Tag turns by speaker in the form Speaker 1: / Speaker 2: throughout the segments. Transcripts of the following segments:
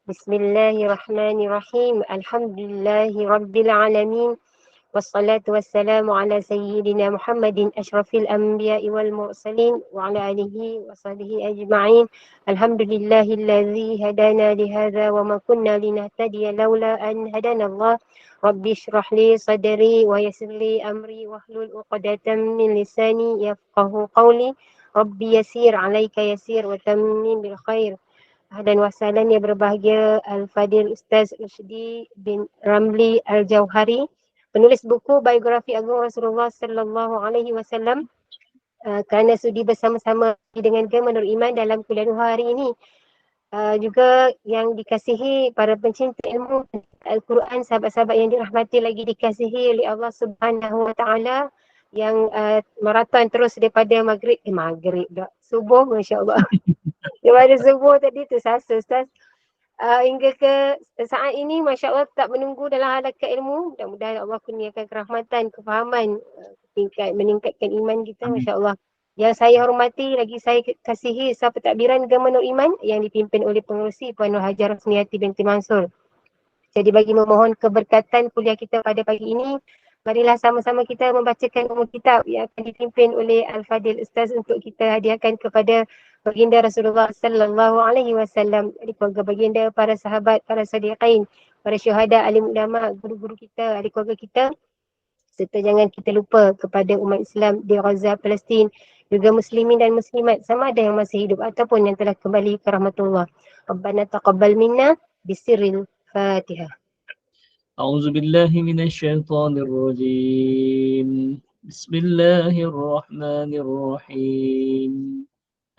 Speaker 1: Bismillahirrahmanirrahim. Alhamdulillahirabbil alamin. Wassalatu wassalamu ala sayyidina Muhammadin asyrafil anbiya'i wal mursalin wa ala alihi wa sahbihi ajma'in. Alhamdulillahilladzi hadana li hadza wa ma kunna linahtadiya laula an hadana Allah. Rabbi shrah li sadri wa yassir li amri wahlul 'uqdatam min lisani yafqahu qawli. Rabbi yassir 'alaika yassir wa tammim bil khair. Ahlan wa sahlan yang berbahagia Al-Fadil Ustaz Rushdi bin Ramli Al-Jauhari, penulis buku Biografi Agung Rasulullah Sallallahu Alaihi Wasallam, kerana sudi bersama-sama dengan Gemenur Iman dalam kuliah hari ini. Juga yang dikasihi para pencinta ilmu Al-Quran, sahabat-sahabat yang dirahmati lagi dikasihi oleh Allah Subhanahu Wa Taala yang maraton terus daripada maghrib dah subuh, masya-Allah. Daripada subuh tadi tersasa Ustaz. Hingga ke saat ini masya-Allah tak menunggu dalam halakat ilmu. Mudah-mudahan Allah kurniakan kerahmatan, kefahaman, meningkatkan iman kita, masya-Allah. Yang saya hormati lagi saya kasihi Saf Pentadbiran Gemenur Iman yang dipimpin oleh pengerusi Puan Nur Hajar Rosniati binti Mansur. Jadi bagi memohon keberkatan kuliah kita pada pagi ini, marilah sama-sama kita membacakan umum kitab yang akan dipimpin oleh Al-Fadil Ustaz untuk kita hadiahkan kepada baginda Rasulullah Sallallahu Alaihi Wasallam, dari keluarga baginda, para sahabat, para sadiqin, para syuhada, alim ulama, guru-guru kita, ahli keluarga kita, serta jangan kita lupa kepada umat Islam di Gaza, Palestin, juga muslimin dan muslimat sama ada yang masih hidup ataupun yang telah kembali ke rahmatullah. Rabbana taqabbal minna bisirril Fatihah.
Speaker 2: أعوذ بالله من الشيطان الرجيم بسم الله الرحمن الرحيم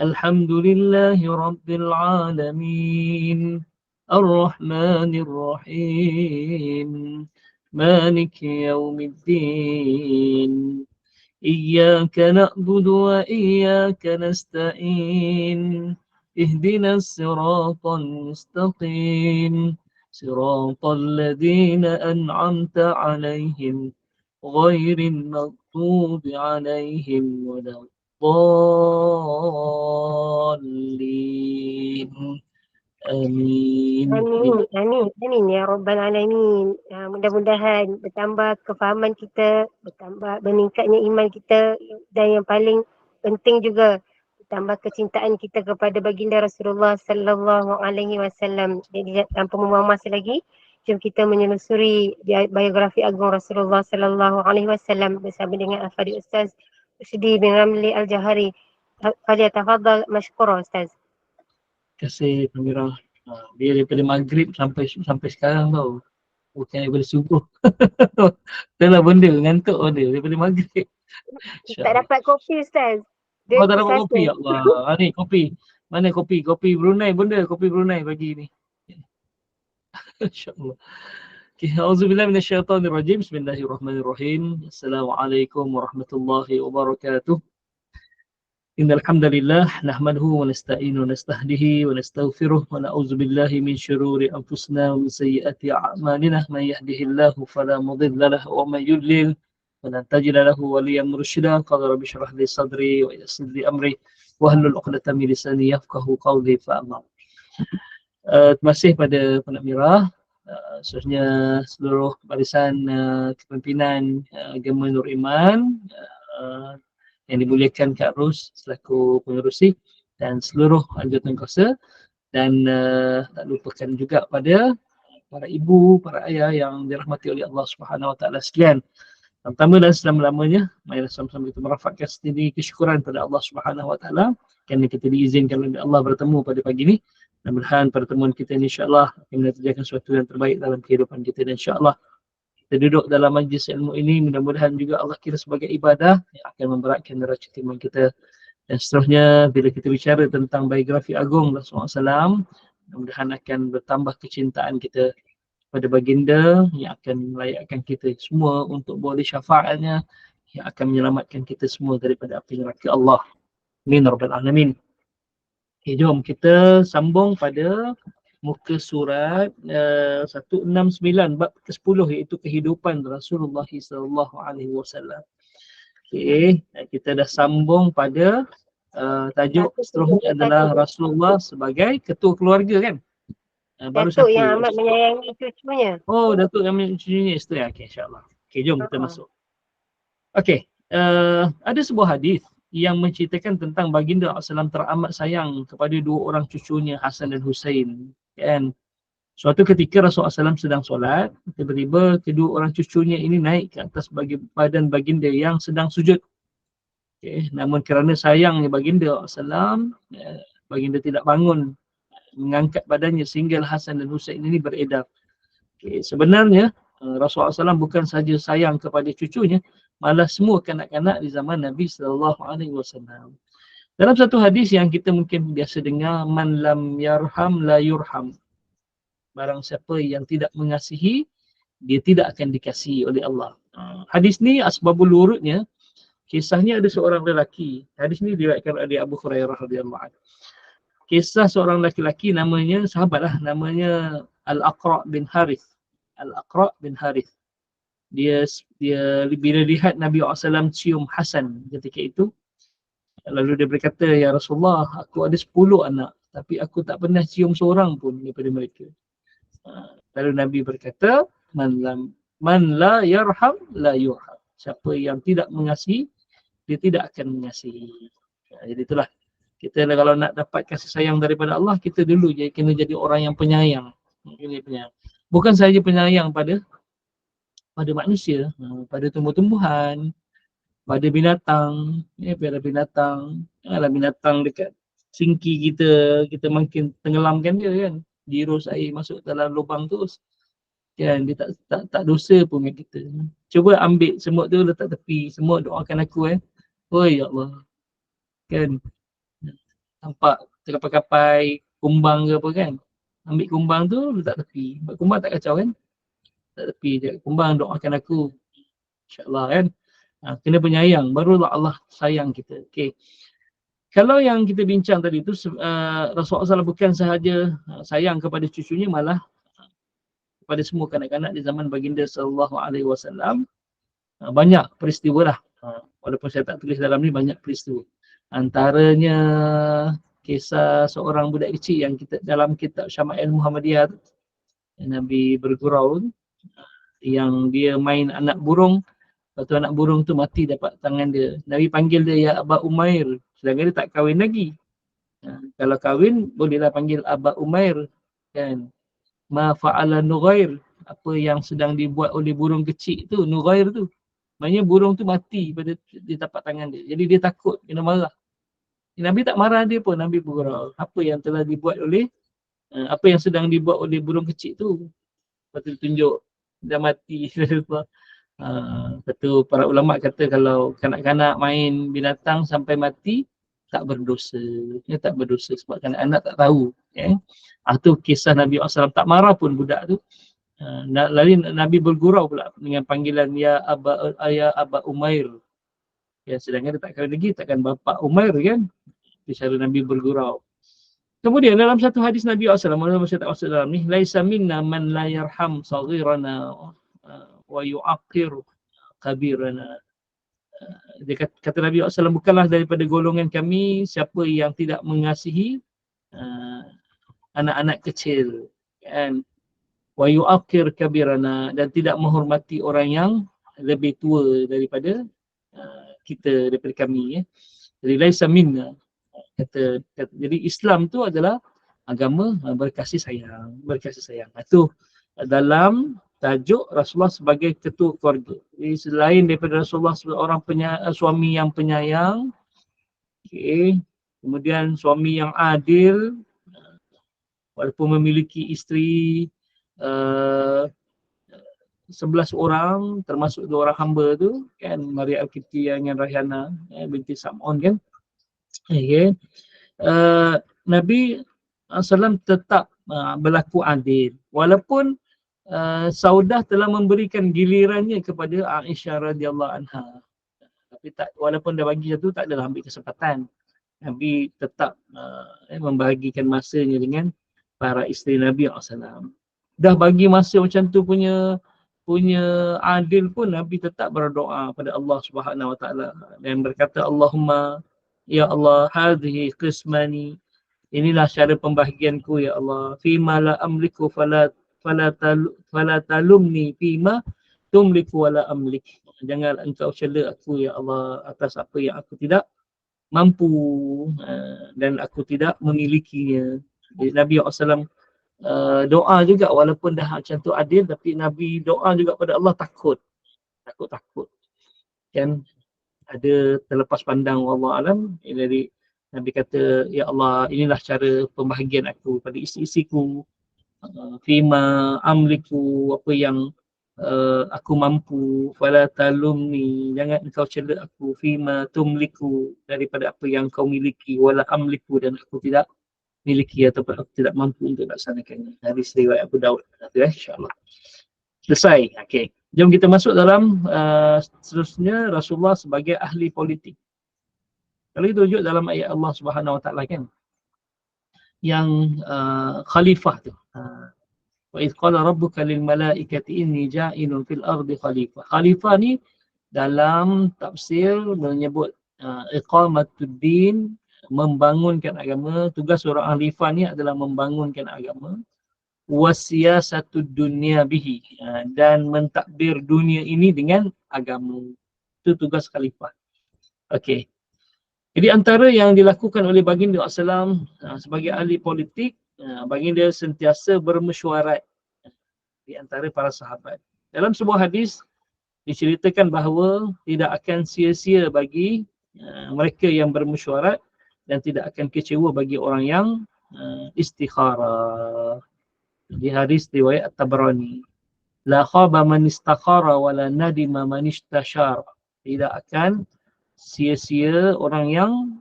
Speaker 2: الحمد لله رب العالمين الرحمن الرحيم مالك يوم الدين إياك نعبد وإياك نستعين اهدنا الصراط المستقيم صراط الذين أنعمت عليهم غير المغضوب عليهم ولا الضالين آمين.
Speaker 1: Amin ya Rabbal Alamin. Mudah-mudahan bertambah kefahaman kita, bertambah meningkatnya iman kita, dan yang paling penting juga tambah kecintaan kita kepada baginda Rasulullah Sallallahu Alaihi Wasallam. Jadi tanpa membuang masa lagi, jom kita menyelusuri biografi agung Rasulullah Sallallahu Alaihi Wasallam bersama dengan Al-Fadil Ustaz Rushdi bin Ramli Al-Jauhari. Falyatafadhal mashkura Ustaz.
Speaker 2: Terima kasih Amirah. Dia daripada maghrib sampai sekarang tau. Bukan daripada subuh. Itulah benda ngantuk dia daripada maghrib.
Speaker 1: Tak dapat kopi Ustaz.
Speaker 2: Oh, tak dapat kopi, ya Allah. Ni kopi. Mana kopi? Kopi Brunei benda. Kopi Brunei bagi ni. InsyaAllah. Okay. Auzubillah minasyaitanirrajim. Bismillahirrahmanirrahim. Assalamualaikum warahmatullahi wabarakatuh. Innal hamdalillah nahmaduhu wa nasta'inu wa nastahdihi wa nastaghfiruh wa na'udzu billahi min syururi anfusina wa min sayyiati a'malina may yahdihillahu fala mudilla lahu wa may yudlil falan tajida lahu waliyan mursyida. Qala rabbi shrah li sadri wa yassir li amri wahlul 'uqdatam min lisani yafqahu qawli fa amma. Terima kasih pada Puan Amirah, khususnya seluruh barisan kepimpinan Gemenur Iman yang dimuliakan Kak Ros selaku pengerusi dan seluruh anggota kuasa, dan tak lupakan juga pada para ibu, para ayah yang dirahmati oleh Allah Subhanahu Wa Taala sekalian. Pertama dan selama-lamanya, marilah sama-sama kita merafakkan sendiri kesyukuran pada Allah Subhanahu Wa Taala kerana kita diizinkan oleh Allah bertemu pada pagi ini. Mudah-mudahan pertemuan kita ini insya-Allah akan menjadikan sesuatu yang terbaik dalam kehidupan kita, dan insya-Allah kita duduk dalam majlis ilmu ini, mudah-mudahan juga Allah kira sebagai ibadah yang akan memberatkan neraca timbangan kita. Dan seterusnya, bila kita bicara tentang biografi agung Rasulullah SAW, mudah-mudahan akan bertambah kecintaan kita pada baginda yang akan melayakkan kita semua untuk boleh syafaatnya, yang akan menyelamatkan kita semua daripada api neraka Allah. Amin Rabbal Alamin. Okay, jom kita sambung pada muka surat 169 bab ke-10, iaitu kehidupan Rasulullah SAW. Okay, kita dah sambung pada tajuk seterusnya adalah Rasulullah sebagai ketua keluarga, kan? Baru
Speaker 1: Datuk
Speaker 2: satu.
Speaker 1: yang amat menyayangi cucunya.
Speaker 2: Oh, Datuk yang mencucunya isteri. Okey, insyaAllah. Okey, jom kita masuk. Okey, ada sebuah hadis yang menceritakan tentang baginda SAW teramat sayang kepada dua orang cucunya Hasan dan Husain. Kan? Suatu ketika Rasulullah SAW sedang solat, tiba-tiba kedua orang cucunya ini naik ke atas badan baginda yang sedang sujud. Okay. Namun kerana sayangnya baginda SAW, baginda tidak bangun mengangkat badannya sehingga Hasan dan Husain ini beredar. Okay. Sebenarnya Rasulullah SAW bukan saja sayang kepada cucunya, malah semua kanak-kanak di zaman Nabi SAW. Dalam satu hadis yang kita mungkin biasa dengar, man lam yarham la yurham. Barang siapa yang tidak mengasihi, dia tidak akan dikasihi oleh Allah. Hadis ni asbabul wurudnya, kisahnya ada seorang lelaki. Hadis ni diriwayatkan oleh Abu Hurairah radhiyallahu anhu. Kisah seorang lelaki namanya, sahabatlah, namanya Al-Aqra' bin Harith. Al-Aqra' bin Harith. Dia bila lihat Nabi SAW cium Hasan ketika itu, lalu dia berkata, ya Rasulullah, aku ada 10 anak, tapi aku tak pernah cium seorang pun daripada mereka. Lalu Nabi berkata, man la yarham la yurham. Siapa yang tidak mengasihi, dia tidak akan mengasihi. Jadi itulah, kita kalau nak dapat kasih sayang daripada Allah, kita dulu kena jadi orang yang penyayang. Bukan sahaja penyayang pada manusia, pada tumbuh-tumbuhan, pada binatang, pada binatang. Kalau binatang dekat singki kita makin tenggelamkan dia kan, dirus air masuk dalam lubang tu kan, dia tak dosa pun dengan kita. Cuba ambil semut tu letak tepi, semut doakan aku oh ya Allah, kan, nampak terkapai-kapai kumbang ke apa kan, ambil kumbang tu letak tepi, kumbang tak kacau kan, letak tepi je, kumbang doakan aku, insyaAllah kan. Kena penyayang, barulah Allah sayang kita. Okay. Kalau yang kita bincang tadi tu, Rasulullah SAW bukan sahaja sayang kepada cucunya, malah kepada semua kanak-kanak di zaman baginda SAW. Banyak peristiwa lah. Walaupun saya tak tulis dalam ni, banyak peristiwa. Antaranya kisah seorang budak kecil yang kita dalam kitab Syama'il Muhammadiyah, Nabi bergurau, yang dia main anak burung. Lepas tu anak burung tu mati dapat tangan dia. Nabi panggil dia ya Aba Umair. Sedangkan dia tak kahwin lagi. Kalau kahwin, bolehlah panggil Aba Umair. Kan? Ma fa'ala Nughair. Apa yang sedang dibuat oleh burung kecil tu, Nughair tu. Maksudnya burung tu mati pada di tapak tangan dia. Jadi dia takut, kena marah. Nabi tak marah dia pun, Nabi bergurau. Apa yang telah dibuat oleh, apa yang sedang dibuat oleh burung kecil tu. Lepas tu tunjuk, dah mati. Lepas tu para ulama kata kalau kanak-kanak main binatang sampai mati, tak berdosa. Dia tak berdosa sebab kanak-kanak tak tahu. Itu kisah Nabi SAW, tak marah pun budak tu. Lalu Nabi bergurau pula dengan panggilan ya Aba Umair. Ya, sedangkan dia tak kahwin lagi, takkan bapa Umair kan. Cara Nabi bergurau. Kemudian dalam satu hadis Nabi SAW, saya tak masuk dalam ni, laisa minna man la yarham saghirana wa yu'aqir kabirana. Dia kata Nabi SAW, bukanlah daripada golongan kami siapa yang tidak mengasihi anak-anak kecil, kan, wa yu'aqir kabirana, dan tidak menghormati orang yang lebih tua daripada kita, daripada kami. Jadi laisa minna. Kata, jadi Islam tu adalah agama berkasih sayang, berkasih sayang. Itu dalam tajuk Rasulullah sebagai ketua keluarga. Jadi selain daripada Rasulullah seorang suami yang penyayang, kemudian suami yang adil, walaupun memiliki isteri 11 orang, termasuk 2 orang hamba tu kan, Maria Al-Qibtiyah dengan Raihana binti Sam'un kan. Nabi SAW tetap berlaku adil, walaupun Saudah telah memberikan gilirannya kepada Aisyah radhiyallahu anha. Tapi tak, walaupun dah bagi satu, tak adalah ambil kesempatan. Nabi tetap membahagikan masanya dengan para isteri Nabi SAW. Dah bagi masa macam tu punya adil pun, Nabi tetap berdoa pada Allah Subhanahu Wa Taala dan berkata, Allahumma ya Allah, hadhihi qismani inilah cara pembahagianku ya Allah. Fima la amliku fala talumni fima tumliku wala amlik. Jangan engkau cela aku ya Allah atas apa yang aku tidak mampu dan aku tidak memilikinya. Jadi Nabi SAW doa juga walaupun dah macam tu adil, tapi Nabi doa juga pada Allah takut kan, ada terlepas pandang wallahu alam. Jadi Nabi kata ya Allah, inilah cara pembahagian aku pada isteri-isteriku, fima amliku, apa yang aku mampu, fala talumni, jangan engkau cela aku, fima tumliku, daripada apa yang kau miliki, wala amliku, dan aku tidak miliki ataupun aku tidak mampu untuk laksanakannya. Hadis riwayat Abu Daud. InsyaAllah. Selesai. Okey. Jom kita masuk dalam seterusnya Rasulullah sebagai ahli politik. Kalau kita rujuk dalam ayat Allah Subhanahu Wa Taala kan, yang khalifah tu. Wa idh qala rabbuka lil malaikati inni ja'ilun fil ardi khalifah. Khalifah ni dalam tafsir menyebut iqamatuddin, membangunkan agama. Tugas seorang khalifah ni adalah membangunkan agama. Wasiyasatud dunya bihi, dan mentadbir dunia ini dengan agama. Itu tugas khalifah. Okey. Jadi antara yang dilakukan oleh baginda Rasulullah sebagai ahli politik, baginda sentiasa bermesyuarat di antara para sahabat. Dalam sebuah hadis diceritakan bahawa tidak akan sia-sia bagi mereka yang bermesyuarat dan tidak akan kecewa bagi orang yang istikharah. Di hadis riwayat At-Tabrani, la khaba man istakhara wa la nadima man istashara. Tidak akan sia-sia orang yang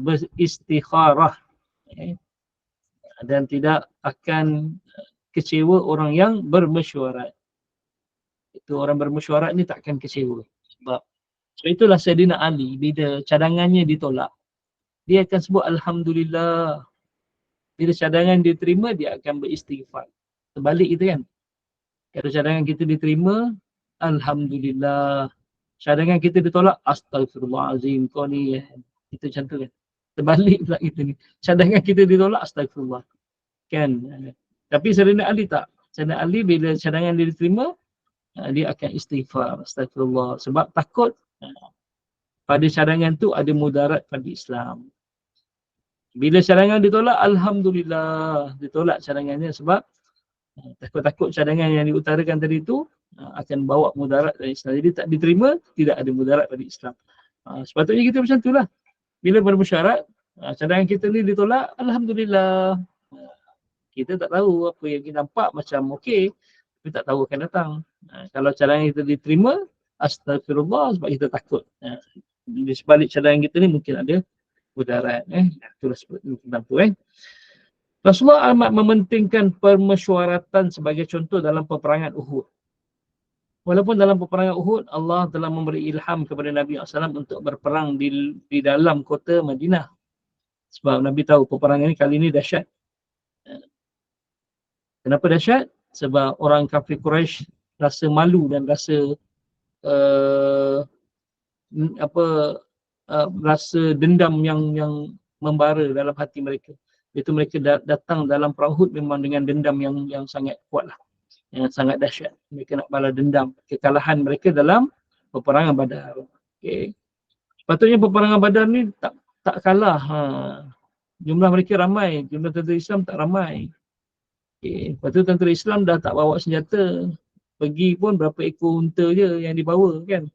Speaker 2: beristikharah, dan tidak akan kecewa orang yang bermesyuarat. Itu orang bermesyuarat ni tak akan kecewa. Sebab itulah Sayyidina Ali, bila cadangannya ditolak, dia akan sebut Alhamdulillah. Bila cadangan diterima, dia akan beristighfar. Terbalik itu kan. Kalau cadangan kita diterima, Alhamdulillah. Cadangan kita ditolak, Astagfirullahalazim, kau ni. Itu macam tu kan. Terbalik pula kita ni. Cadangan kita ditolak, Astagfirullah. Kan. Tapi Sayyidina Ali tak. Sayyidina Ali bila cadangan dia diterima, dia akan istighfar, Astagfirullah. Sebab takut pada cadangan tu ada mudarat pada Islam. Bila cadangan ditolak, Alhamdulillah, ditolak cadangannya sebab takut-takut cadangan yang diutarakan tadi itu akan bawa mudarat pada Islam. Jadi tak diterima, tidak ada mudarat pada Islam. Sepatutnya kita macam itulah. Bila bermusyarat, cadangan kita ni ditolak, Alhamdulillah. Kita tak tahu apa yang kita nampak macam okey, tapi tak tahu akan datang. Kalau cadangan kita diterima, Astagfirullah, sebab kita takut. Di sebalik cadangan kita ni mungkin ada mudarat. Itulah tentang tu. Rasulullah amat mementingkan permesyuaratan sebagai contoh dalam peperangan Uhud. Walaupun dalam peperangan Uhud, Allah telah memberi ilham kepada Nabi SAW untuk berperang di dalam kota Madinah. Sebab Nabi tahu peperangan ini kali ini dahsyat. Kenapa dahsyat? Sebab orang kafir Quraisy rasa malu dan rasa rasa dendam yang membara dalam hati mereka. Itu mereka datang dalam perang Uhud memang dengan dendam yang sangat kuatlah, yang sangat dahsyat. Mereka nak balas dendam kekalahan mereka dalam peperangan Badar. Okay. Sepatutnya peperangan Badar ni tak kalah. Jumlah mereka ramai, jumlah tentera Islam tak ramai. Okay. Lepas tu tentera Islam dah tak bawa senjata. Pergi pun berapa ekor unta je yang dibawa kan,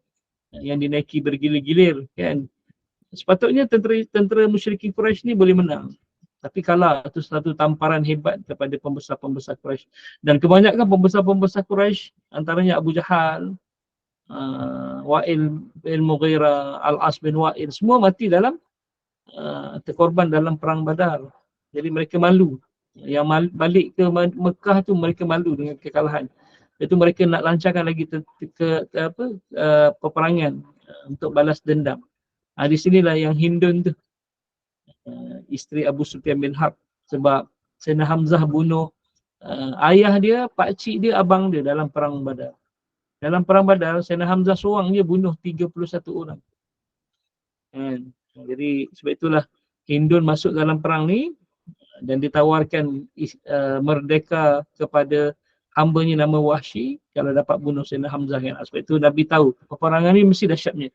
Speaker 2: yang dinaiki bergilir-gilir kan. Sepatutnya tentera musyrikin Quraisy ni boleh menang. Tapi kalah, itu satu tamparan hebat kepada pembesar-pembesar Quraisy. Dan kebanyakan pembesar-pembesar Quraisy, antaranya Abu Jahal, Wa'il bin Mughirah, Al-As bin Wa'il, semua mati dalam terkorban dalam perang Badar. Jadi mereka malu. Yang balik ke Mekah tu mereka malu dengan kekalahan. Itu mereka nak lancarkan lagi peperangan untuk balas dendam. Di sinilah yang Hindun tu, isteri Abu Sufyan bin Harb, sebab Sayyidina Hamzah bunuh ayah dia, pakcik dia, abang dia dalam perang Badar. Dalam perang Badar, Sayyidina Hamzah seorang dia bunuh 31 orang. Jadi sebab itulah Hindun masuk dalam perang ni dan ditawarkan merdeka kepada hambanya nama Wahsy kalau dapat bunuh Sayyidina Hamzah kan. Sebab itu Nabi tahu peperangan ni mesti dahsyatnya.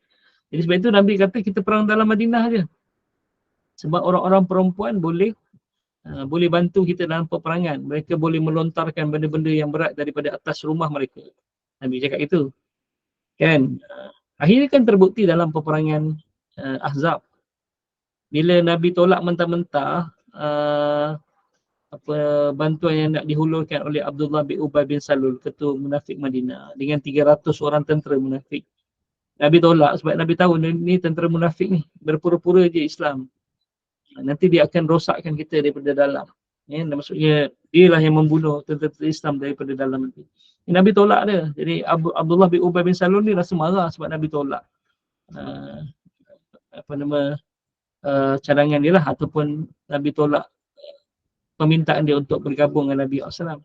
Speaker 2: Jadi sebab itu Nabi kata kita perang dalam Madinah je. Sebab orang-orang perempuan boleh bantu kita dalam peperangan. Mereka boleh melontarkan benda-benda yang berat daripada atas rumah mereka. Nabi cakap itu. Kan? Akhirnya kan terbukti dalam peperangan Ahzab. Bila Nabi tolak mentah-mentah bantuan yang nak dihulurkan oleh Abdullah bin Ubay bin Salul, ketua munafik Madinah, dengan 300 orang tentera munafik. Nabi tolak sebab Nabi tahu ni tentera munafik ni berpura-pura je Islam. Nanti dia akan rosakkan kita daripada dalam. Ya, maksudnya dia lah yang membunuh tentera Islam daripada dalam nanti. Nabi tolak dia. Jadi Abdullah bin Ubay bin Salul ni rasa marah sebab Nabi tolak cadangan dia lah, ataupun Nabi tolak permintaan dia untuk bergabung dengan Nabi SAW.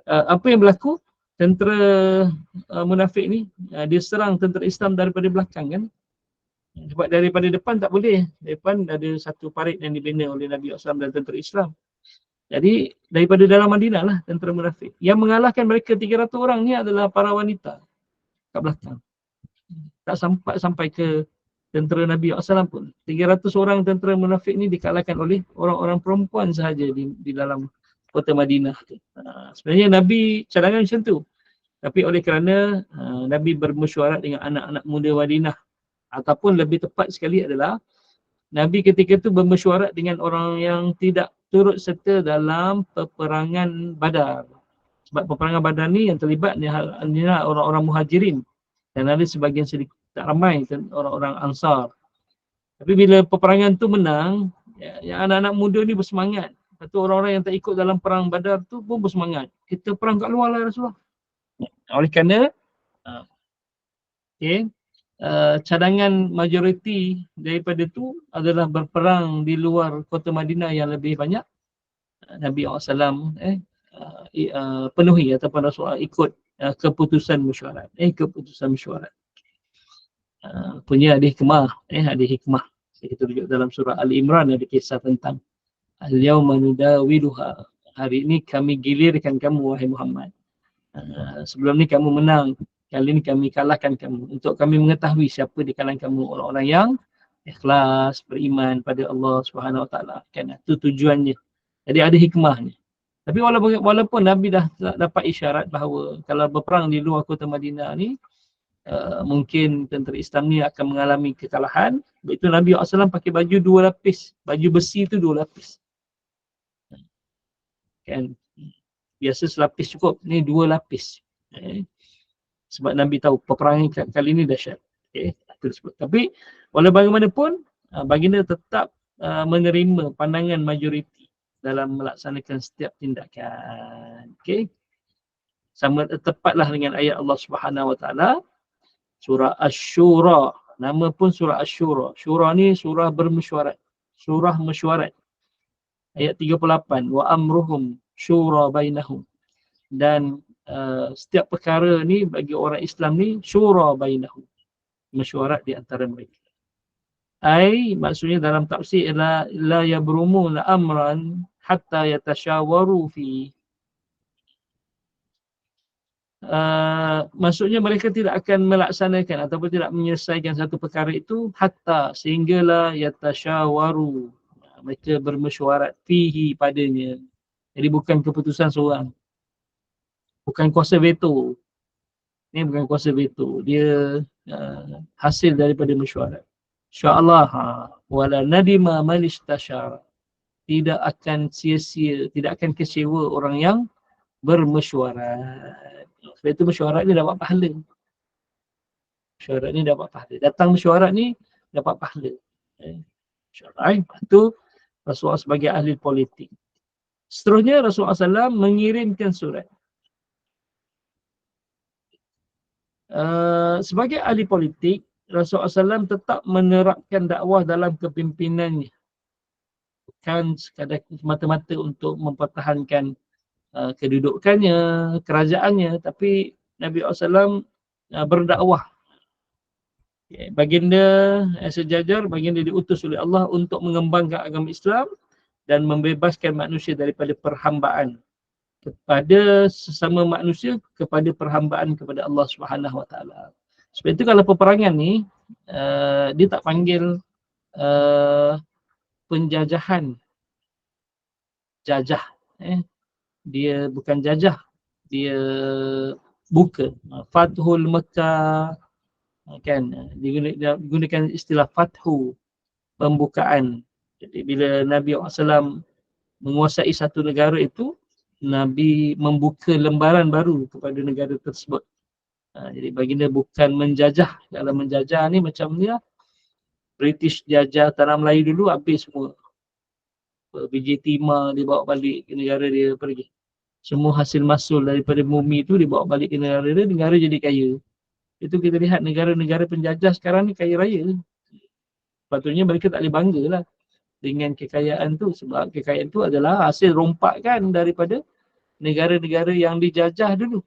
Speaker 2: Apa yang berlaku? Tentera munafik ni dia serang tentera Islam daripada belakang kan. Sebab daripada depan tak boleh. Depan ada satu parit yang dibina oleh Nabi SAW dan tentera Islam. Jadi daripada dalam Madinah lah tentera munafik. Yang mengalahkan mereka 300 orang ni adalah para wanita kat belakang. Tak sampai ke tentera Nabi SAW pun. 300 orang tentera munafik ni dikalahkan oleh orang-orang perempuan sahaja di dalam kota Madinah. Sebenarnya Nabi cadangan macam tu. Tapi oleh kerana Nabi bermesyuarat dengan anak-anak muda Madinah, ataupun lebih tepat sekali adalah Nabi ketika itu bermesyuarat dengan orang yang tidak turut serta dalam peperangan Badar. Sebab peperangan Badar ni yang terlibat ni orang-orang Muhajirin dan ada sebahagian sedikit tak ramai orang-orang Ansar. Tapi bila peperangan tu menang, yang anak-anak muda ni bersemangat. Lepas tu orang-orang yang tak ikut dalam perang Badar tu pun bersemangat. Kita perang kat luar lah Rasulullah. Oleh kerana cadangan majoriti daripada tu adalah berperang di luar kota Madinah yang lebih banyak. Nabi SAW penuhi ataupun Rasulullah ikut keputusan mesyuarat. Keputusan mesyuarat. Punya ada hikmah. Ada hikmah. Kita rujuk dalam surah Al-Imran ada kisah tentang Al-Yawma nudawiluha. Hari ini kami gilirkan kamu wahai Muhammad. Sebelum ni kamu menang. Kali ini kami kalahkan kamu. Untuk kami mengetahui siapa di kalangan kamu orang-orang yang ikhlas, beriman pada Allah SWT. Kan? Itu tujuannya. Jadi ada hikmahnya. Tapi walaupun Nabi dah dapat isyarat bahawa kalau berperang di luar kota Madinah ni, mungkin tentera Islam ni akan mengalami kekalahan. Sebab itu Nabi SAW pakai baju 2 lapis. Baju besi tu 2 lapis. Kan? Biasa selapis cukup. Ni 2 lapis. Sebab Nabi tahu peperangan kali ni dahsyat. Tapi walau bagaimanapun, baginda tetap menerima pandangan majoriti dalam melaksanakan setiap tindakan. Sama tepatlah dengan ayat Allah Subhanahu Wa Taala surah Asy-Syura. Nama pun surah Asy-Syura. Syura ni surah bermesyuarat. Surah mesyuarat. Ayat 38. Wa amruhum syura bainahum. Dan setiap perkara ni bagi orang Islam ni syura bainahum. Mesyuarat di antara mereka. Maksudnya dalam tafsir la yabrumuna amran hatta yatasyawaru fi. Maksudnya mereka tidak akan melaksanakan ataupun tidak menyelesaikan satu perkara itu hatta sehinggalah yatasyawaru. Mereka bermesyuarat fihi padanya. Jadi bukan keputusan seorang. Bukan kuasa veto. Ini bukan kuasa veto. Dia hasil daripada mesyuarat. InsyaAllah wala nadima man istasyara. Tidak akan sia-sia, tidak akan kecewa orang yang bermesyuarat. Sebab itu mesyuarat ni dapat pahala. Mesyuarat ni dapat pahala. Datang mesyuarat ni dapat pahala. InsyaAllah. Itu Rasulullah sebagai ahli politik. Seterusnya Rasulullah SAW mengirimkan surat. Sebagai ahli politik, Rasulullah SAW tetap menerapkan dakwah dalam kepimpinannya. Bukan sekadar semata-mata untuk mempertahankan kedudukannya, kerajaannya, tapi Nabi SAW berdakwah. Baginda sejajar, baginda diutus oleh Allah untuk mengembangkan agama Islam dan membebaskan manusia daripada perhambaan kepada sesama manusia, kepada perhambaan kepada Allah Subhanahu Wa Taala. Sebab itu kalau peperangan ni dia tak panggil penjajahan, jajah, dia bukan jajah, dia buka. Fathul Mekah, kan, digunakan istilah fathu, pembukaan. Jadi bila Nabi SAW menguasai satu negara itu, Nabi membuka lembaran baru kepada negara tersebut. Jadi baginda bukan menjajah. Kalau menjajah ni macam ni lah, British jajah tanah Melayu dulu, habis semua. Biji timah dia bawa balik ke negara dia pergi. Semua hasil masul daripada bumi tu dibawa balik ke negara dia, negara jadi kaya. Itu kita lihat negara-negara penjajah sekarang ni kaya raya. Patutnya mereka tak boleh bangga lah dengan kekayaan tu, sebab kekayaan tu adalah hasil rompakan daripada negara-negara yang dijajah dulu,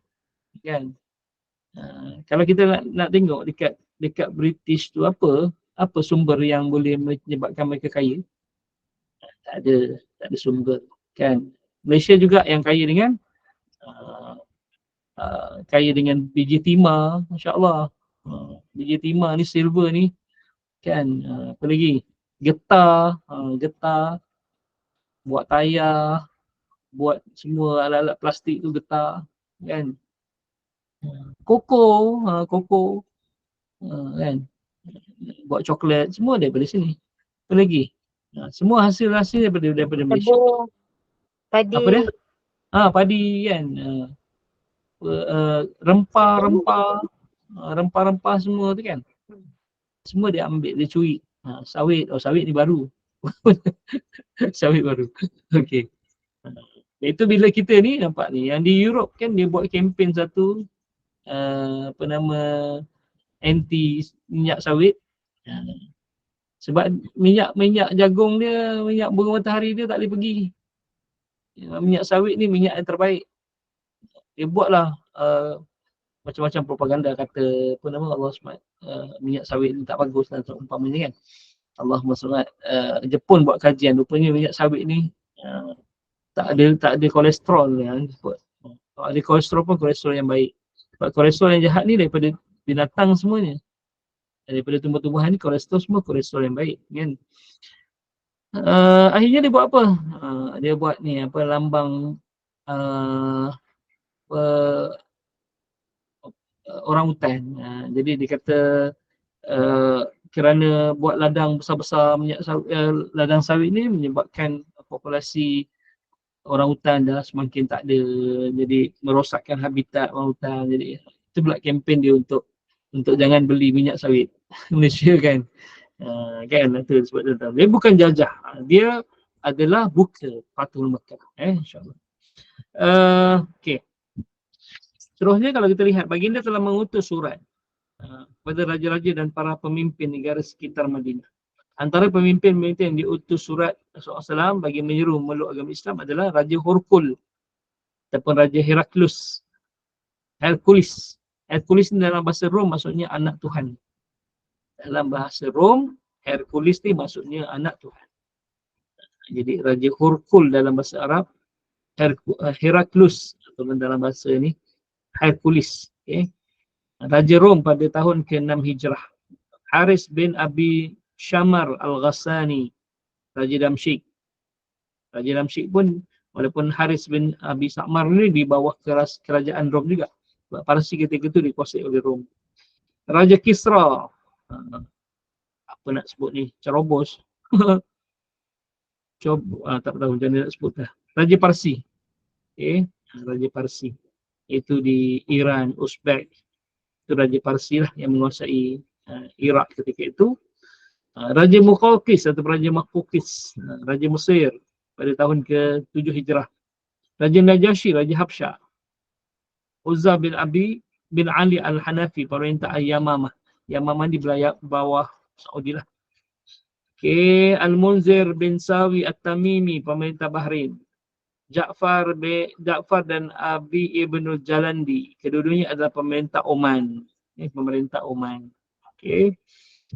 Speaker 2: kan. Kalau kita nak tengok dekat British tu apa sumber yang boleh menyebabkan mereka kaya? Tak ada sumber, kan. Malaysia juga yang kaya dengan biji timah, masya-Allah. Biji timah ni, silver ni, kan. Apa lagi? Getah, buat tayar, buat semua alat-alat plastik tu getah, kan. Koko, kan. Buat coklat, semua daripada sini. Apa lagi? Semua hasil-hasil daripada Malaysia.
Speaker 1: Tebu, padi.
Speaker 2: Apa dia? Padi, kan. Rempah-rempah semua tu, kan. Semua dia ambil, dia curi. Sawit ni baru. Sawit baru. Okey. Itu bila kita ni nampak ni, yang di Europe kan dia buat kempen satu, apa nama, anti minyak sawit. Sebab minyak jagung dia, minyak bunga matahari dia tak boleh pergi. Minyak sawit ni minyak yang terbaik. Dia buatlah macam-macam propaganda, kata apa nama, Allah SWT, minyak sawit ni tak bagus lah, umpamanya, kan. Allahumma salli. Jepun buat kajian, rupanya minyak sawit ni tak ada kolesterol yang disebut. Kalau ada kolesterol pun kolesterol yang baik. Sebab kolesterol yang jahat ni daripada binatang semuanya. Daripada tumbuh-tumbuhan ni kolesterol semua kolesterol yang baik, kan. Akhirnya dia buat apa? Dia buat ni apa, lambang orang hutan. Jadi dia kata kerana buat ladang besar-besar minyak sawit, ladang sawit ni menyebabkan populasi orang hutan dah semakin tak ada, jadi merosakkan habitat orang hutan. Jadi itu pula kempen dia untuk jangan beli minyak sawit Malaysia, kan. Kan itu sebab dia bukan jajah, dia adalah buka Fathul Mekah, insya-Allah. Okey. Seterusnya kalau kita lihat, baginda telah mengutus surat kepada raja-raja dan para pemimpin negara sekitar Madinah. Antara pemimpin-pemimpin yang diutus surat Rasulullah SAW bagi menyeru memeluk agama Islam adalah Raja Horkul ataupun Raja Heraklus. Hercules ni dalam bahasa Rom maksudnya anak Tuhan. Dalam bahasa Rom, Hercules ni maksudnya anak Tuhan. Jadi Raja Horkul dalam bahasa Arab, Heraklus ataupun dalam bahasa ni Hercules. Okay. Raja Rom pada tahun ke-6 Hijrah. Haris bin Abi Syamar Al-Ghassani, Raja Damsyik. Raja Damsyik pun, walaupun Haris bin Abi Syamar ni di bawah kerajaan Rom juga. Sebab Parsi ketika itu dikuasai oleh Rom. Raja Kisra, apa nak sebut ni, Cerobos. Tak tahu macam mana nak sebut dah. Raja Parsi. Okay. Raja Parsi. Itu di Iran, Uzbek. Itu Raja Parsi lah yang menguasai Iraq ketika itu. Raja Muqawqis atau Raja Makukis, Raja Mesir pada tahun ke-7 Hijrah. Raja Najasyi, Raja Habsyah. Uzza bin Abi bin Ali Al-Hanafi, pemerintah Yamamah. Yamamah di bawah Saudi lah. Okay. Al-Munzir bin Sawi At-Tamimi, pemerintah Bahrain. Ja'far dan Abi Ibn Jalandi, kedua-duanya adalah pemerintah Oman. Pemerintah Oman. Okay.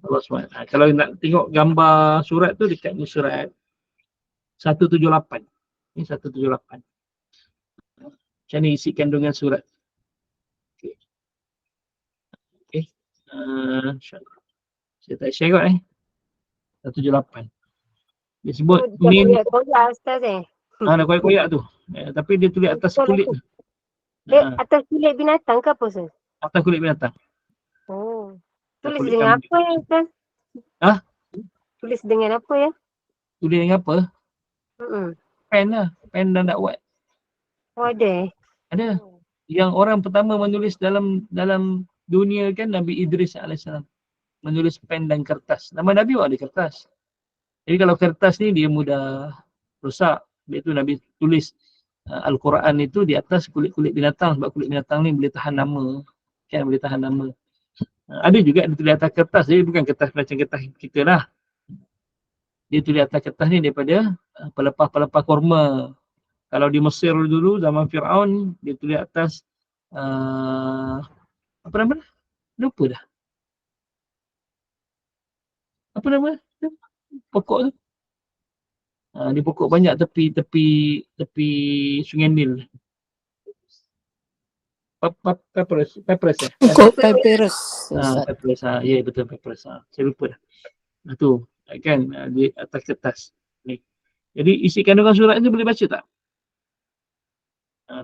Speaker 2: Allah SWT. Kalau nak tengok gambar surat tu dekat ni surat. 178. Ini 178. Macam ni isi kandungan surat. Okey. Okey. InsyaAllah. Saya tak share kot 178. Dia sebut min
Speaker 1: koyak Ustaz
Speaker 2: dah koyak-koyak tu. Tapi dia tulis atas kulit.
Speaker 1: atas kulit binatang ke apa Ustaz?
Speaker 2: Atas kulit binatang.
Speaker 1: Oh. Tulis
Speaker 2: kulit
Speaker 1: dengan
Speaker 2: kambing.
Speaker 1: apa ya Ustaz?
Speaker 2: Hah?
Speaker 1: Tulis dengan apa ya?
Speaker 2: Tulis dengan apa? Pen lah. Pen dah nak buat.
Speaker 1: Oh ada
Speaker 2: Ada. Yang orang pertama menulis dalam dunia kan Nabi Idris AS. Menulis pen dan kertas. Nama Nabi ada kertas. Jadi kalau kertas ni dia mudah rosak. Sebab itu Nabi tulis Al-Quran itu di atas kulit-kulit binatang. Sebab kulit binatang ni boleh tahan lama. Kan boleh tahan lama. Ada juga dia tulis atas kertas. Jadi bukan kertas macam kertas kita lah. Dia tulis atas kertas ni daripada pelepah-pelepah korma. Kalau di Mesir dulu zaman Fir'aun dia tulis atas apa nama dia? Lupa dah. Apa nama dia? Pokok tu. Di pokok banyak tepi Sungai Nil. Papyrus ya?
Speaker 3: Pokok papyrus.
Speaker 2: Papyrus. Ya betul papyrus. Saya lupa dah. Tu kan di atas kertas. Ni. Jadi isi kandungan surat ni boleh baca tak?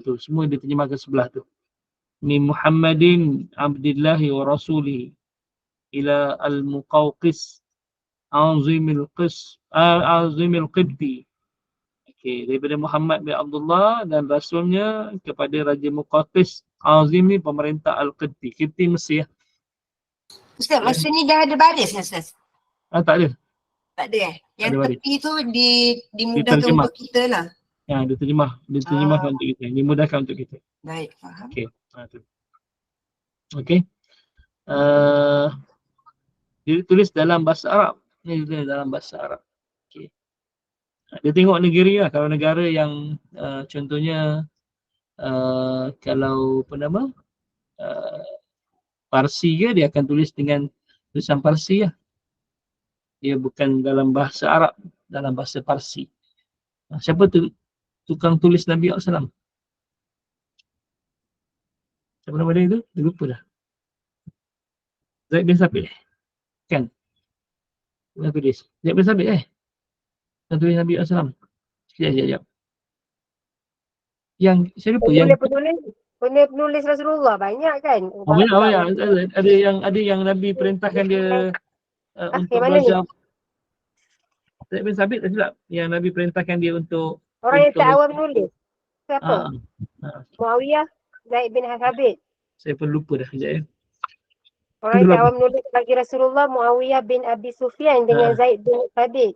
Speaker 2: Tu semua diterjemahkan sebelah tu. Ni Muhammadin abdillahi wa rasulihi ila al-Muqawqis azimil qibti. Okey, daripada Muhammad bin Abdullah dan rasulnya kepada Raja Muqawqis azim ni pemerintah Al-Qibti. Qibti Mesir.
Speaker 3: Ustaz, masa ni dah ada baris Ustaz?
Speaker 2: Tak ada.
Speaker 3: Tak ada Yang
Speaker 2: ada
Speaker 3: tepi tu dimudahkan untuk kita lah.
Speaker 2: Ya, diterjemahkan untuk kita. Dimudahkan untuk kita.
Speaker 3: Baik, faham.
Speaker 2: Okey. Okey. Dia tulis dalam bahasa Arab. Dia tulis dalam bahasa Arab. Okey. Dia tengok negeri lah. Kalau negara yang contohnya kalau apa nama Parsi ke, dia akan tulis dengan tulisan Parsi lah. Dia bukan dalam bahasa Arab, dalam bahasa Parsi. Siapa tu tukang tulis Nabi SAW? Siapa nama dia tu? Dia lupa dah. Zaid bin Sabit kan? Zaid bin Sabit yang tulis Nabi SAW. Sekejap. Yang saya lupa
Speaker 1: penulis Rasulullah banyak kan?
Speaker 2: Banyak. Ada yang Nabi perintahkan dia untuk belajar. Zaid bin Sabit tak silap. Yang Nabi perintahkan dia untuk
Speaker 1: orang yang tak awam nulis. Siapa? Muawiyah, Zaid bin Sabit.
Speaker 2: Saya pun lupa dah sekejap
Speaker 1: Orang yang tak awam nulis bagi Rasulullah Muawiyah bin Abi Sufyan dengan Zaid bin Sabit.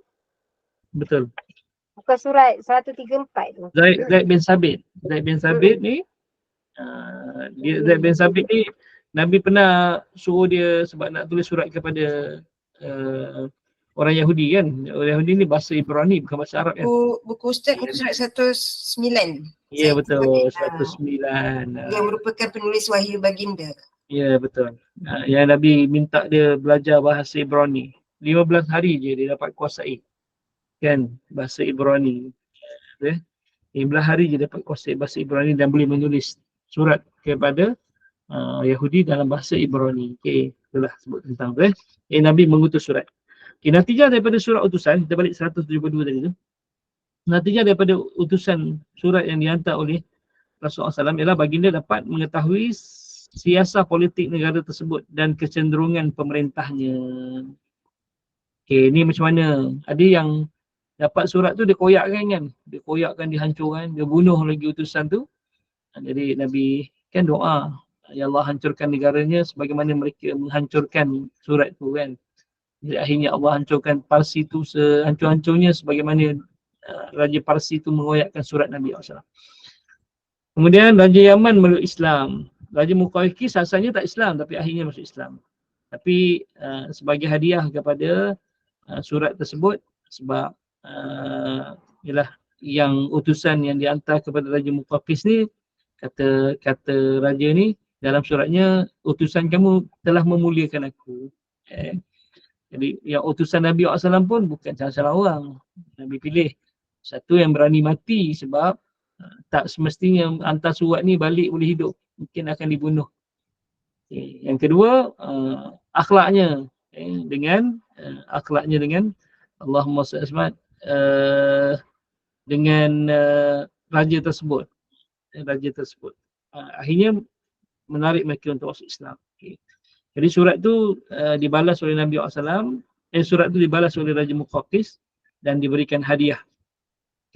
Speaker 2: Betul.
Speaker 1: Bukan surat 134 tu.
Speaker 2: Zaid bin Sabit. Zaid bin Sabit ni Zaid bin Sabit ni Nabi pernah suruh dia sebab nak tulis surat kepada orang Yahudi kan. Orang Yahudi ni bahasa Ibrani bukan bahasa Arab kan.
Speaker 3: Buku Ustaz itu surat 109.
Speaker 2: Ya betul, 109.
Speaker 3: Yang merupakan penulis wahyu baginda.
Speaker 2: Ya betul. Yang Nabi minta dia belajar bahasa Ibrani. 15 hari je dia dapat kuasai. Kan bahasa Ibrani. 15 hari je dapat kuasai bahasa Ibrani dan boleh menulis surat kepada Yahudi dalam bahasa Ibrani. Okey, itulah sebut tentang tu Nabi mengutus surat. Okay, natijah daripada surat utusan, kita balik 172 tadi tu. Natijah daripada utusan surat yang dihantar oleh Rasulullah SAW ialah baginda dapat mengetahui siasah politik negara tersebut dan kecenderungan pemerintahnya. Okay, ni macam mana? Ada yang dapat surat tu dia koyakkan kan? Dia koyakkan, dihancurkan, dia bunuh lagi utusan tu. Jadi Nabi kan doa, ya Allah hancurkan negaranya sebagaimana mereka menghancurkan surat tu kan. Jadi akhirnya Allah hancurkan Parsi tu sehancur-hancurnya sebagaimana Raja Parsi tu mengoyakkan surat Nabi SAW. Kemudian Raja Yaman meluk Islam. Raja Muqawqis asalnya tak Islam tapi akhirnya masuk Islam. Tapi sebagai hadiah kepada surat tersebut sebab ialah yang utusan yang dihantar kepada Raja Muqawqis ni kata raja ni dalam suratnya, utusan kamu telah memuliakan aku. Jadi yang utusan Nabi SAW pun bukan salah-salah orang. Nabi pilih Satu yang berani mati sebab tak semestinya hantar surat ni balik boleh hidup. Mungkin akan dibunuh. Okay. Yang kedua, akhlaknya. Dengan akhlaknya dengan Allahumma salli dengan raja tersebut. Akhirnya menarik mereka untuk masuk Islam. Okay. Jadi surat tu dibalas oleh Nabi SAW. Surat tu dibalas oleh Raja Muqawqis dan diberikan hadiah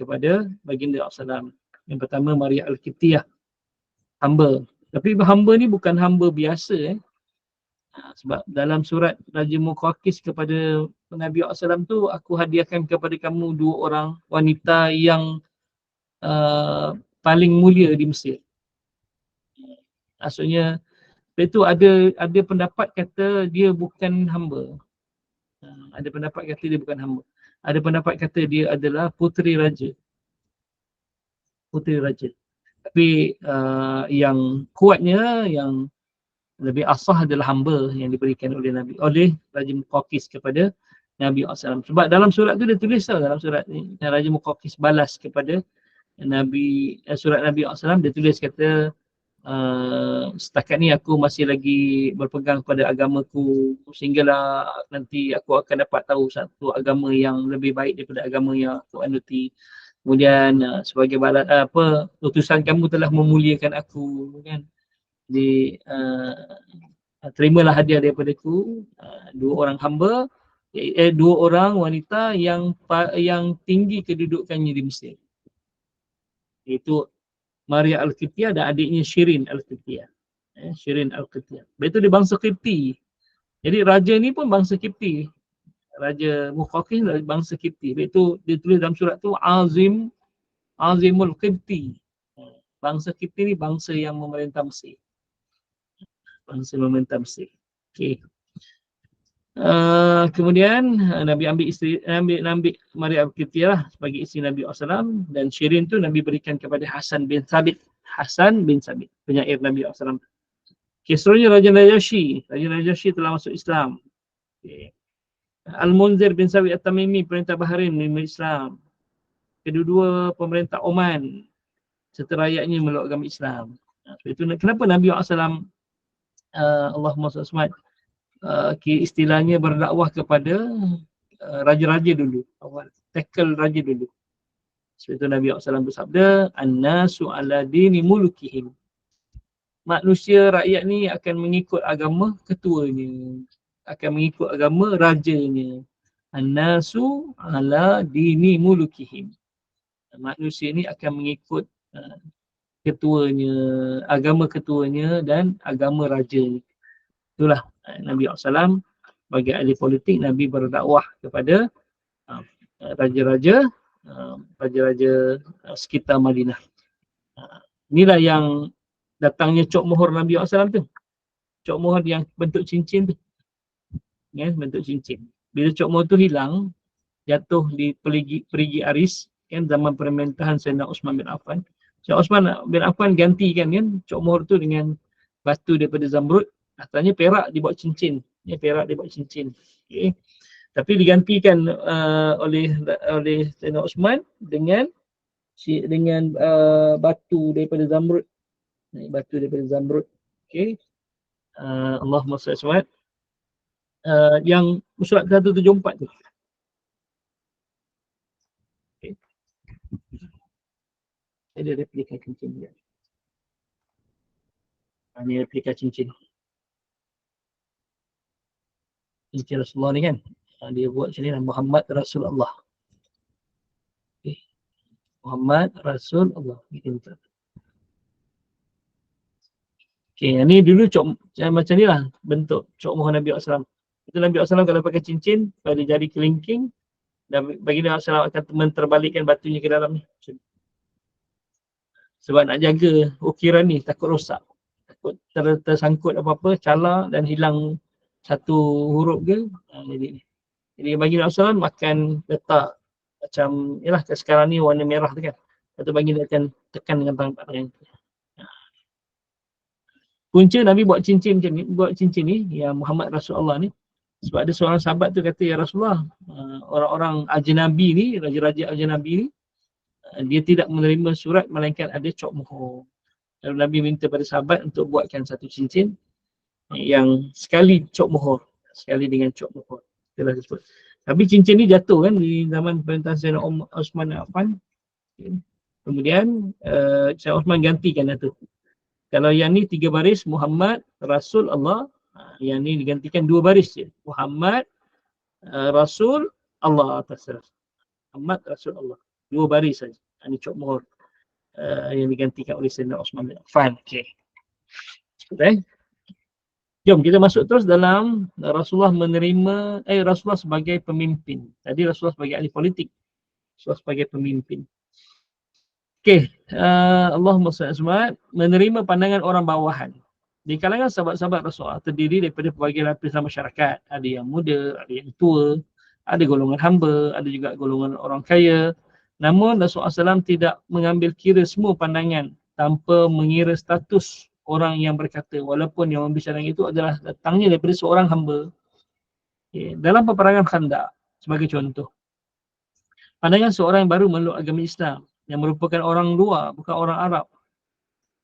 Speaker 2: kepada baginda SAW. Yang pertama Maria Al-Qibtiyah, hamba. Tapi hamba ni bukan hamba biasa. Sebab dalam surat Raja Muqawqis kepada Nabi SAW tu, aku hadiahkan kepada kamu 2 orang wanita yang paling mulia di Mesir. Maksudnya, itu ada pendapat kata dia bukan hamba. Ada pendapat kata dia bukan hamba. Ada pendapat kata dia adalah puteri raja. Tapi yang kuatnya, yang lebih asah adalah hamba yang diberikan oleh Raja Muqawqis kepada Nabi SAW. Sebab dalam surat tu dia tulis dalam surat ni, Raja Muqawqis balas kepada surat Nabi SAW, dia tulis kata, setakat ni aku masih lagi berpegang pada agamaku, sehinggalah nanti aku akan dapat tahu satu agama yang lebih baik daripada agama yang aku anuti. Kemudian sebagai balas utusan kamu telah memuliakan aku, kan. Jadi terimalah hadiah daripada aku 2 orang hamba, 2 orang wanita yang tinggi kedudukannya di Mesir. Itu Maria Al-Qibtiyah dan adiknya Shirin Al-Qibtiyah. Shirin Al-Qibtiyah. Betul dia bangsa Qibti. Jadi raja ni pun bangsa Qibti. Raja Muqawqis bangsa Qibti. Betul dia tulis dalam surat tu Azimul Qibti. Bangsa Qibti ni bangsa yang memerintah Mesir. Okay. Kemudian Nabi ambil Maria Al-Qibtiyah sebagai isteri Nabi SAW, dan Shirin tu Nabi berikan kepada Hasan bin Sabit, penyair Nabi SAW. Okay, seterusnya Raja Najashi telah masuk Islam. Okay. Al-Munzir bin Sawi At-Tamimi, perintah Bahrain, menerima Islam. Kedua-dua pemerintah Oman serta rakyatnya meluk agama Islam. Itu kenapa Nabi SAW Allahumma salli istilahnya berdakwah kepada raja-raja dulu, tackle raja dulu. Sebab itu Nabi SAW bersabda, an-nasu ala dini mulukihim. Manusia, rakyat ni akan mengikut agama ketuanya, akan mengikut agama rajanya. An-nasu ala dini mulukihim. Manusia ni akan mengikut ketuanya, agama ketuanya dan agama rajanya. Itulah Nabi SAW bagi ahli politik, Nabi berdakwah kepada raja-raja sekitar Madinah. Inilah yang datangnya cok mohor Nabi SAW tu. Cok mohor yang bentuk cincin tu. Ya, bentuk cincin. Bila cok mohor tu hilang, jatuh di Perigi Aris, kan, zaman pemerintahan Sayyidina Uthman bin Affan. Sayyidina Uthman bin Affan gantikan kan cok mohor tu dengan batu daripada Zamrud. Asalnya perak dibuat cincin. Ya, perak dibuat cincin. Okay. Tapi digantikan oleh Sayyidina Uthman dengan batu daripada Zamrud. Batu daripada Zamrud. Okay. Allahumma salli alaihi yang surat 174 tu. Okay. Ada replika cincin dia. Ini replika cincin. Cincin Rasulullah ni kan. Dia buat sini Muhammad Rasulullah. Okay. Muhammad Rasulullah. Okay, ini dulu macam ni lah bentuk cok mohon Nabi SAW. Itu Nabi SAW kalau pakai cincin pada jari kelingking, dan baginda SAW akan terbalikkan batunya ke dalam ni. Sebab nak jaga ukiran ni, takut rosak. Takut tersangkut apa-apa, calar dan hilang satu huruf ke. Jadi baginda SAW makan letak macam, yalah sekarang ni warna merah tu kan. Lepas baginda akan tekan dengan tangan. Punca Nabi buat cincin macam ni, yang Muhammad Rasulullah ni. Sebab ada seorang sahabat tu kata, ya Rasulullah, orang-orang ajnabi ni, raja-raja ajnabi ni, dia tidak menerima surat melainkan ada cop mohor. Lalu Nabi minta pada sahabat untuk buatkan satu cincin yang sekali cop mohor, sekali dengan cop mohor. Itulah disebut. Tapi cincin ni jatuh kan di zaman pemerintahan Sayyidina Osman Affan. Kemudian Sayyidina Osman gantikan tu. Kalau yang ni 3 baris Muhammad Rasul Allah, yang ni digantikan 2 baris je. Muhammad Rasul Allah atas. Muhammad Rasul Allah. 2 baris saja. Ini cop mohor yang digantikan oleh Sayyidina Osman bin Affan. Okey. Okay. Jom kita masuk terus dalam Rasulullah menerima Rasulullah sebagai pemimpin. Tadi Rasulullah sebagai ahli politik. Rasulullah sebagai pemimpin. Okey, Allahumma salli alaihi menerima pandangan orang bawahan. Di kalangan sahabat-sahabat Rasulullah terdiri daripada pelbagai lapisan masyarakat. Ada yang muda, ada yang tua, ada golongan hamba, ada juga golongan orang kaya. Namun Rasulullah SAW tidak mengambil kira semua pandangan tanpa mengira status orang yang berkata, walaupun yang membicarakan itu adalah datangnya daripada seorang hamba. Okay. Dalam peperangan Khandaq sebagai contoh, pandangan seorang yang baru meluk agama Islam yang merupakan orang luar, bukan orang Arab,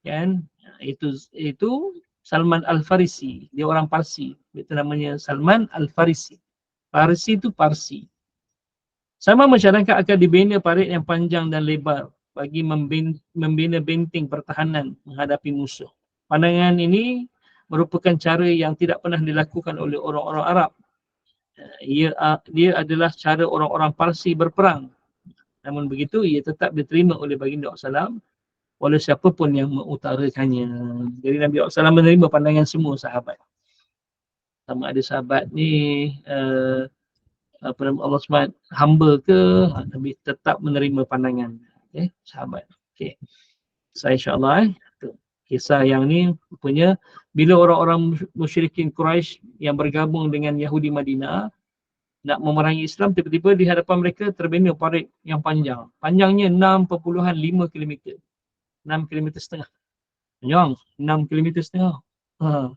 Speaker 2: kan? Itu Salman Al-Farisi, dia orang Parsi, itu namanya Salman Al-Farisi. Farsi itu Parsi. Sama masyarakat akan dibina parit yang panjang dan lebar bagi membina benteng pertahanan menghadapi musuh. Pandangan ini merupakan cara yang tidak pernah dilakukan oleh orang-orang Arab. Dia adalah cara orang-orang Parsi berperang. Namun begitu, ia tetap diterima oleh baginda SAW oleh siapapun yang mengutarakannya. Jadi Nabi SAW menerima pandangan semua sahabat. Sama ada sahabat ni Allah SWT hamba ke, Nabi tetap menerima pandangan sahabat. Okay. So insyaAllah kisah yang ni rupanya bila orang-orang musyrikin Quraisy yang bergabung dengan Yahudi Madinah nak memerangi Islam, tiba-tiba di hadapan mereka terbina parit yang panjang. Panjangnya 6.5 km. 6 km setengah. Panjang, 6 km setengah. 6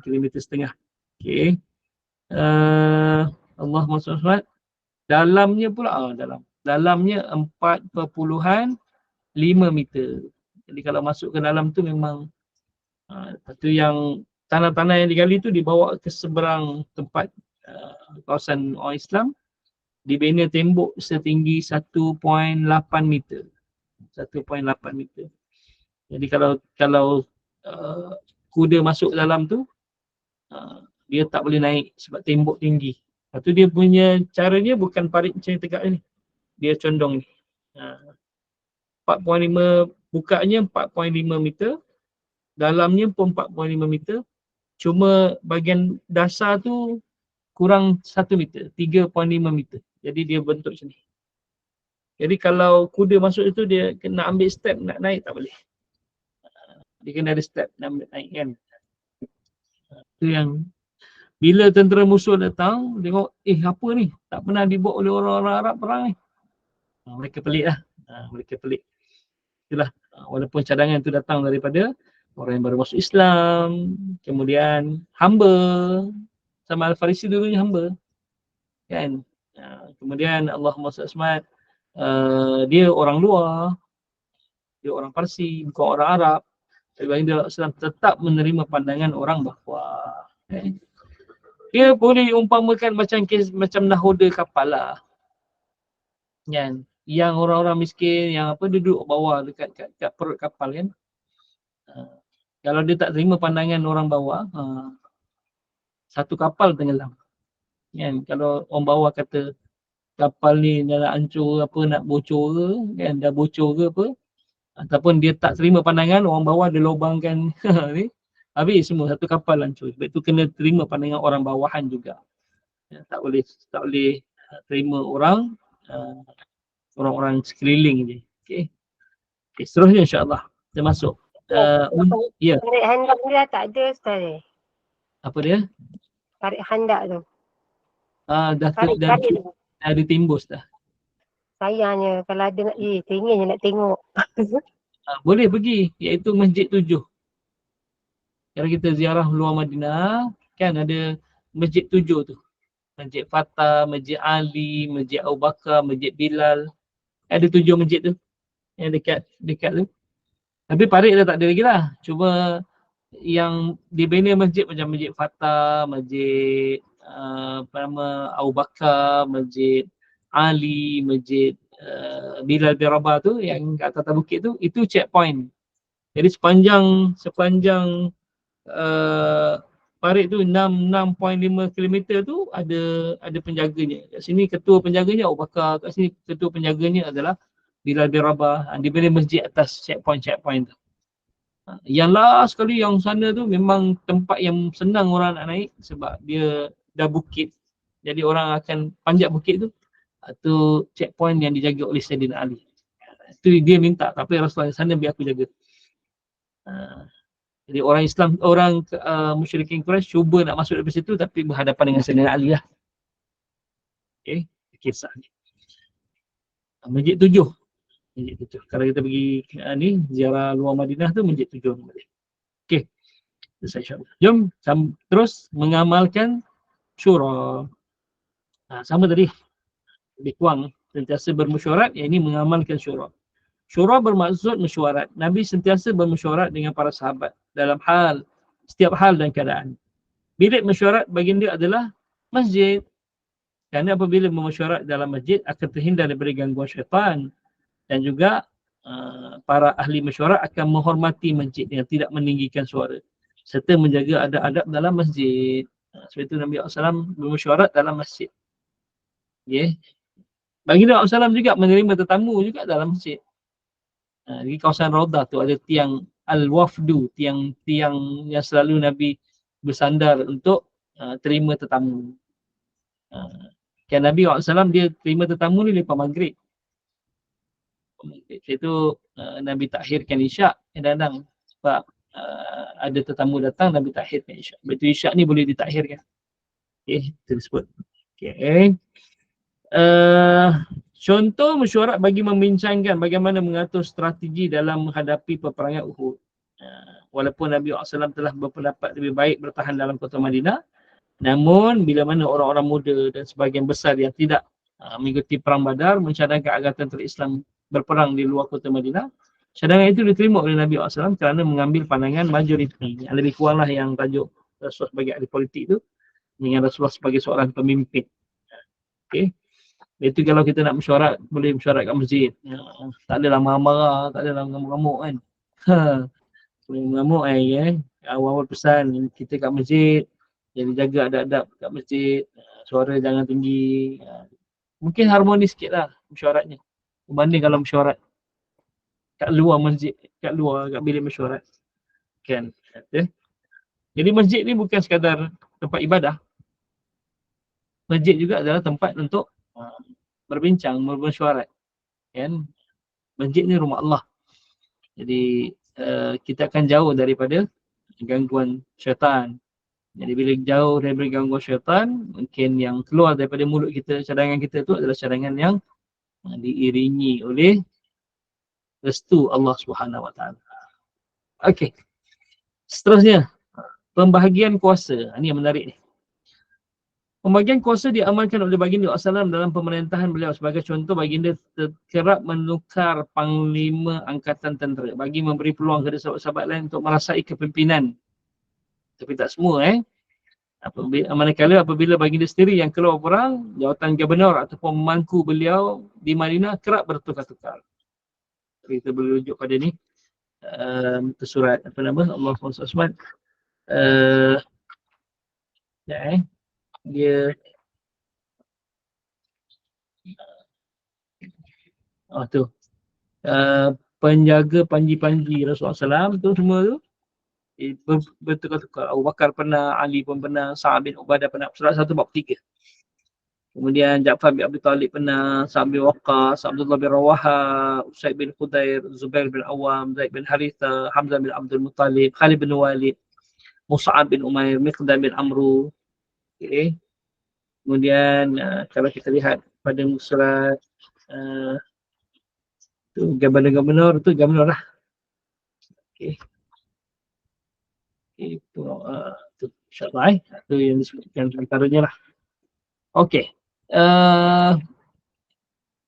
Speaker 2: km setengah. Okey. Allahumma salli alaihi wasallam. Dalamnya pula dalamnya 4.5 meter. Jadi kalau masuk ke dalam tu memang tu yang tanah-tanah yang digali tu dibawa ke seberang tempat kawasan orang Islam, dibina tembok setinggi 1.8 meter. 1.8 meter. Jadi kalau kuda masuk dalam tu, dia tak boleh naik sebab tembok tinggi. Lepas tu dia punya caranya bukan parit macam yang tegak ni. Dia condong ni. 4.5, bukanya 4.5 meter, dalamnya pun 4.5 meter. Cuma bahagian dasar tu kurang 1 meter, 3.5 meter. Jadi dia bentuk macam ni. Jadi kalau kuda masuk itu, dia kena ambil step nak naik tak boleh. Dia kena ada step nak naik kan. Itu yang bila tentera musuh datang, tengok apa ni? Tak pernah dibuat oleh orang-orang Arab perang ni. Mereka pelik lah. Mereka pelik. Itulah, walaupun cadangan itu datang daripada orang yang baru masuk Islam, kemudian hamba. Sama Al-Farisi dulunya hamba. Kan? Kemudian Allahumma salli alaihi dia orang luar, dia orang Parsi, bukan orang Arab. Tapi baginda Islam tetap menerima pandangan orang bawah. Dia boleh umpamakan macam nahoda kapal lah. Kan? Yang orang-orang miskin yang duduk bawah dekat kat perut kapal kan. Kalau dia tak terima pandangan orang bawah, satu kapal tenggelam. Kan? Kalau orang bawah kata kapal ni dah nak hancur apa, nak bocor ke, kan, dah bocor ke apa, ataupun dia tak terima pandangan, orang bawah dia lubangkan ni, habis semua, satu kapal hancur. Sebab tu kena terima pandangan orang bawahan juga. Ya, tak boleh terima orang-orang sekeliling je. Okey. Okay, seterusnya insya-Allah kita masuk. Ya.
Speaker 1: Parit Khandaq ni dah tak ada Ustaz.
Speaker 3: Apa dia?
Speaker 1: Parit Khandaq tu.
Speaker 3: Dah ditimbus dah.
Speaker 1: Sayangnya kalau ada nak tengoknya nak tengok.
Speaker 3: Boleh pergi, iaitu Masjid 7. Kalau kita ziarah luar Madinah, kan ada Masjid 7 tu. Masjid Fatah, Masjid Ali, Masjid Abu Bakar, Masjid Bilal.
Speaker 2: Ada 7 masjid tu yang dekat tu. Tapi Parit dah tak ada lagi lah. Cuma yang dibina masjid macam Masjid Fatah, Masjid apa nama, Abu Bakar, Masjid Ali, Masjid Bilal bin Rabah tu yang kat atas bukit tu, itu checkpoint. Jadi sepanjang Parit tu 6.5 km tu ada penjaganya. Kat sini ketua penjaganya Abu Bakar, kat sini ketua penjaganya adalah Bilal bin Rabah. Dibina masjid atas checkpoint tu. Yang last sekali yang sana tu memang tempat yang senang orang nak naik sebab dia dah bukit. Jadi orang akan panjat bukit tu. Tu checkpoint yang dijaga oleh Sayyidina Ali. Itu dia minta, tapi Rasulullah sana biar aku jaga. Jadi orang Islam, orang musyrikin Quraisy cuba nak masuk dari situ tapi berhadapan dengan Sayyidina Ali lah. Okey, kisah ni. Masjid 7. Masjid 7. Kalau kita pergi ni ziarah luar Madinah tu Masjid 7 ni boleh. Okey. Selesai insya-Allah. Jom terus mengamalkan syura. Sama tadi. Lebih kurang sentiasa bermesyuarat, yang ini mengamalkan syura. Syura bermaksud mesyuarat. Nabi sentiasa bermesyuarat dengan para sahabat dalam setiap hal dan keadaan. Bilik mesyuarat baginda adalah masjid. Kerana apabila memesyuarat dalam masjid akan terhindar daripada gangguan syaitan, dan juga para ahli mesyuarat akan menghormati masjid dengan tidak meninggikan suara serta menjaga adab-adab dalam masjid. Sebab itu Nabi SAW bermesyuarat dalam masjid. Okay. Baginda SAW juga menerima tetamu juga dalam masjid. Di kawasan Raudah tu ada tiang Al-Wafdu, tiang yang selalu Nabi bersandar untuk terima tetamu. Kan Nabi SAW dia terima tetamu ni lepas maghrib. Itu Nabi takhirkan isyak kadang-kadang sebab ada tetamu datang, Nabi takhirkan isyak. Betul isyak ni boleh ditakhirkan. Okey, itu disebut. Okey. Contoh mesyuarat bagi membincangkan bagaimana mengatur strategi dalam menghadapi peperangan Uhud. Walaupun Nabi SAW telah berpendapat lebih baik bertahan dalam kota Madinah, namun bila mana orang-orang muda dan sebahagian besar yang tidak mengikuti perang Badar mencadangkan agar tentera Islam berperang di luar kota Madinah, cadangan itu diterima oleh Nabi SAW kerana mengambil pandangan majoriti. Yang lebih kuranglah yang tajuk Rasulullah sebagai ahli politik itu dengan Rasulullah sebagai seorang pemimpin. Okey. Itu kalau kita nak mesyuarat, boleh mesyuarat kat masjid. Tak adalah marah-marah, tak adalah mengamuk-amuk kan. Boleh mengamuk awal-awal pesan kita kat masjid, jadi jaga adab-adab kat masjid, suara jangan tinggi. Mungkin harmonis sikit lah mesyuaratnya. Berbanding kalau mesyuarat kat luar masjid, kat bilik mesyuarat. Kan. Okay. Jadi masjid ni bukan sekadar tempat ibadah. Masjid juga adalah tempat untuk berbincang, bermesyuarat. Kan? Masjid ni rumah Allah. Jadi kita akan jauh daripada gangguan syaitan. Jadi bila jauh daripada gangguan syaitan, mungkin yang keluar daripada mulut kita, cadangan kita tu adalah cadangan yang diiringi oleh restu Allah Subhanahu Wa Taala. Okey. Seterusnya, pembahagian kuasa. Ini yang menarik ni. Pembagian kuasa diamalkan oleh baginda SAW dalam pemerintahan beliau. Sebagai contoh, baginda kerap menukar panglima angkatan tentera bagi memberi peluang kepada sahabat-sahabat lain untuk merasai kepimpinan. Tapi tak semua manakala apabila baginda sendiri yang keluar perang, jawatan gubernur ataupun pemangku beliau di Madinah kerap bertukar-tukar. Kita boleh rujuk pada ni surat apa nama Allah SWT. Dia tu penjaga panji-panji Rasulullah SAW tu semua tu bertukar-tukar. Abu Bakar pernah, Ali pun pernah, Sa'ad bin Ubadah pernah. Surat 1 bab 3. Kemudian Ja'far bin Abi Talib pernah, Sa'ad bin Waqqas, Abdullah bin Rawaha, Usaid bin Khudair, Zubair bin Awam, Zaid bin Haritha, Hamzah bin Abdul Muttalib, Khalid bin Walid, Mus'ab bin Umair, Miqdam bin Amru. Okay. Kemudian kalau kita lihat pada surat tu gubernur tu gubernur lah. Okey. Itu insya-Allah itu yang disebutkan antaranya lah. Okey.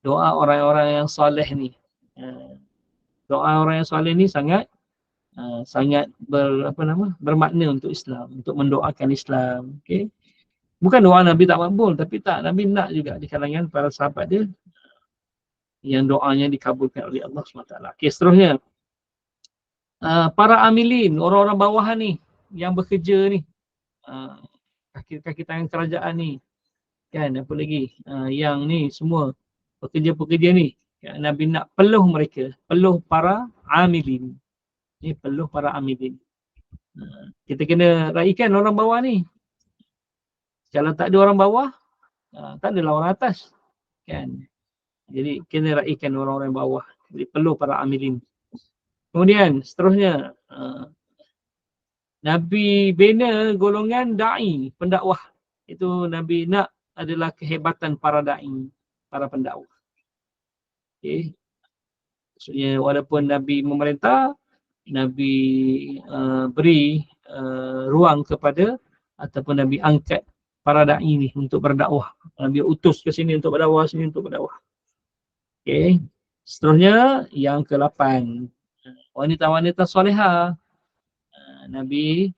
Speaker 2: doa orang-orang yang soleh ni. Doa orang yang soleh ni sangat sangat bermakna untuk Islam, untuk mendoakan Islam. Okay? Bukan doa Nabi tak makbul, tapi tak, Nabi nak juga di kalangan para sahabat dia yang doanya dikabulkan oleh Allah SWT. Okay, seterusnya. Para amilin, orang-orang bawahan ni, yang bekerja ni, kaki-kaki tangan kerajaan ni, kan, apa lagi, yang ni semua, pekerja-pekerja ni, Nabi nak peluh mereka, peluh para amilin. Ni peluh para amilin. Kita kena raikan orang bawah ni. Kalau tak ada orang bawah, tak adalah orang atas. Kan? Jadi kena raikan orang-orang bawah. Jadi perlu para amilin. Kemudian seterusnya, Nabi bina golongan da'i, pendakwah. Itu Nabi nak adalah kehebatan para da'i, para pendakwah. Okay. Maksudnya walaupun Nabi memerintah, Nabi beri ruang kepada ataupun Nabi angkat para da'i ni untuk berdakwah. Nabi utus ke sini untuk berdakwah, sini untuk berdakwah. Okay. Seterusnya yang ke-8, wanita-wanita solehah. Nabi